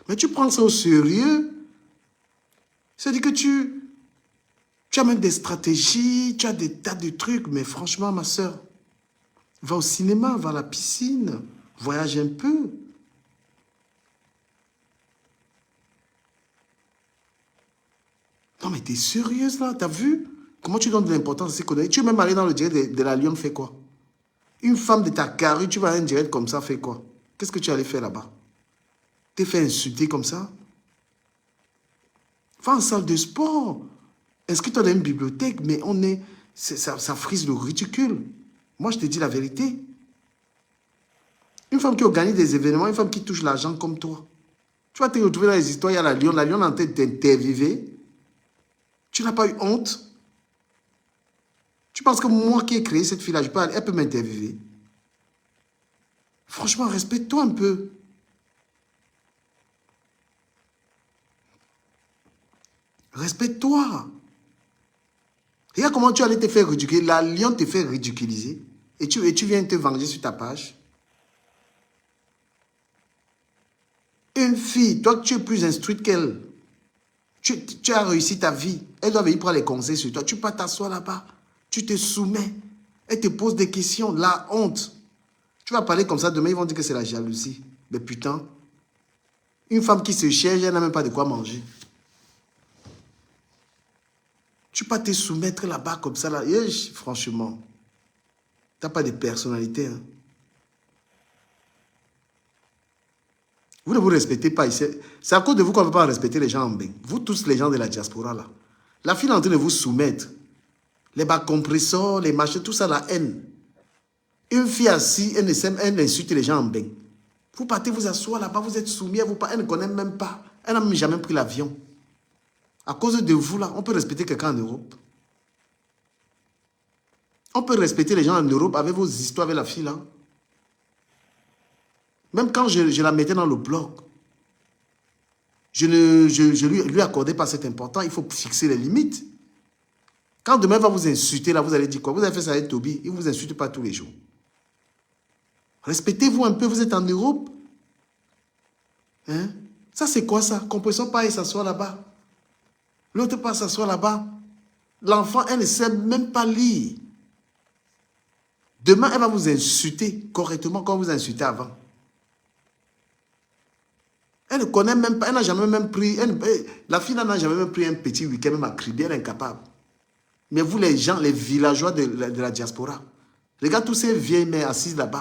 Mais tu prends ça au sérieux. C'est-à-dire que tu as même des stratégies, tu as des tas de trucs. Mais franchement, ma soeur, va au cinéma, va à la piscine, voyage un peu. Non, mais t'es sérieuse là, t'as vu? Comment tu donnes de l'importance à ces conneries? Tu es même allé dans le direct de la Lyon, fait quoi? Une femme de ta carrure, tu vas à un direct comme ça, fait quoi? Qu'est-ce que tu allais faire là-bas? T'es fait insulter comme ça? Va en salle de sport. Inscris-toi dans une bibliothèque, mais ça frise le ridicule. Moi, je te dis la vérité. Une femme qui organise des événements, une femme qui touche l'argent comme toi. Tu vas te retrouver dans les histoires, il y a la Lyon est en train de t'interviewer. Tu n'as pas eu honte? Tu penses que moi qui ai créé cette fille-là, elle peut m'interviewer? Franchement, respecte-toi un peu. Respecte-toi. Regarde comment tu allais te faire ridiculiser. La Lyon te fait ridiculiser. Et tu viens te venger sur ta page. Une fille, toi tu es plus instruite qu'elle. Tu as réussi ta vie. Elle doit venir prendre les conseils sur toi. Tu peux pas t'asseoir là-bas. Tu te soumets. Elle te pose des questions. La honte. Tu vas parler comme ça. Demain, ils vont dire que c'est la jalousie. Mais putain. Une femme qui se cherche, elle n'a même pas de quoi manger. Tu peux pas te soumettre là-bas comme ça. Là. Franchement. Tu n'as pas de personnalité. Hein. Vous ne vous respectez pas ici. C'est à cause de vous qu'on ne peut pas respecter les gens en bain. Vous tous les gens de la diaspora là. La fille est en train de vous soumettre. Les bas compresseurs, les machins, tout ça, la haine. Une fille assise, elle insulte les gens en bain. Vous partez vous asseoir là-bas, vous êtes soumis, elle ne connaît même pas. Elle n'a même jamais pris l'avion. À cause de vous là, on peut respecter quelqu'un en Europe. On peut respecter les gens en Europe avec vos histoires avec la fille là. Même quand je la mettais dans le blog, je lui accordais pas cet important. Il faut fixer les limites. Quand demain va vous insulter, là, vous allez dire quoi? Vous avez fait ça avec Toby, il ne vous insulte pas tous les jours. Respectez-vous un peu, vous êtes en Europe. Hein? Ça, c'est quoi ça? Compression pas et s'asseoir là-bas. L'autre pas s'asseoir là-bas. L'enfant, elle ne sait même pas lire. Demain, elle va vous insulter correctement comme vous insultez avant. Elle ne connaît même pas, elle n'a jamais même pris, la fille n'a jamais même pris un petit week-end, même à crier, elle est incapable. Mais vous, les gens, les villageois de la diaspora, regarde tous ces vieilles mères assises là-bas.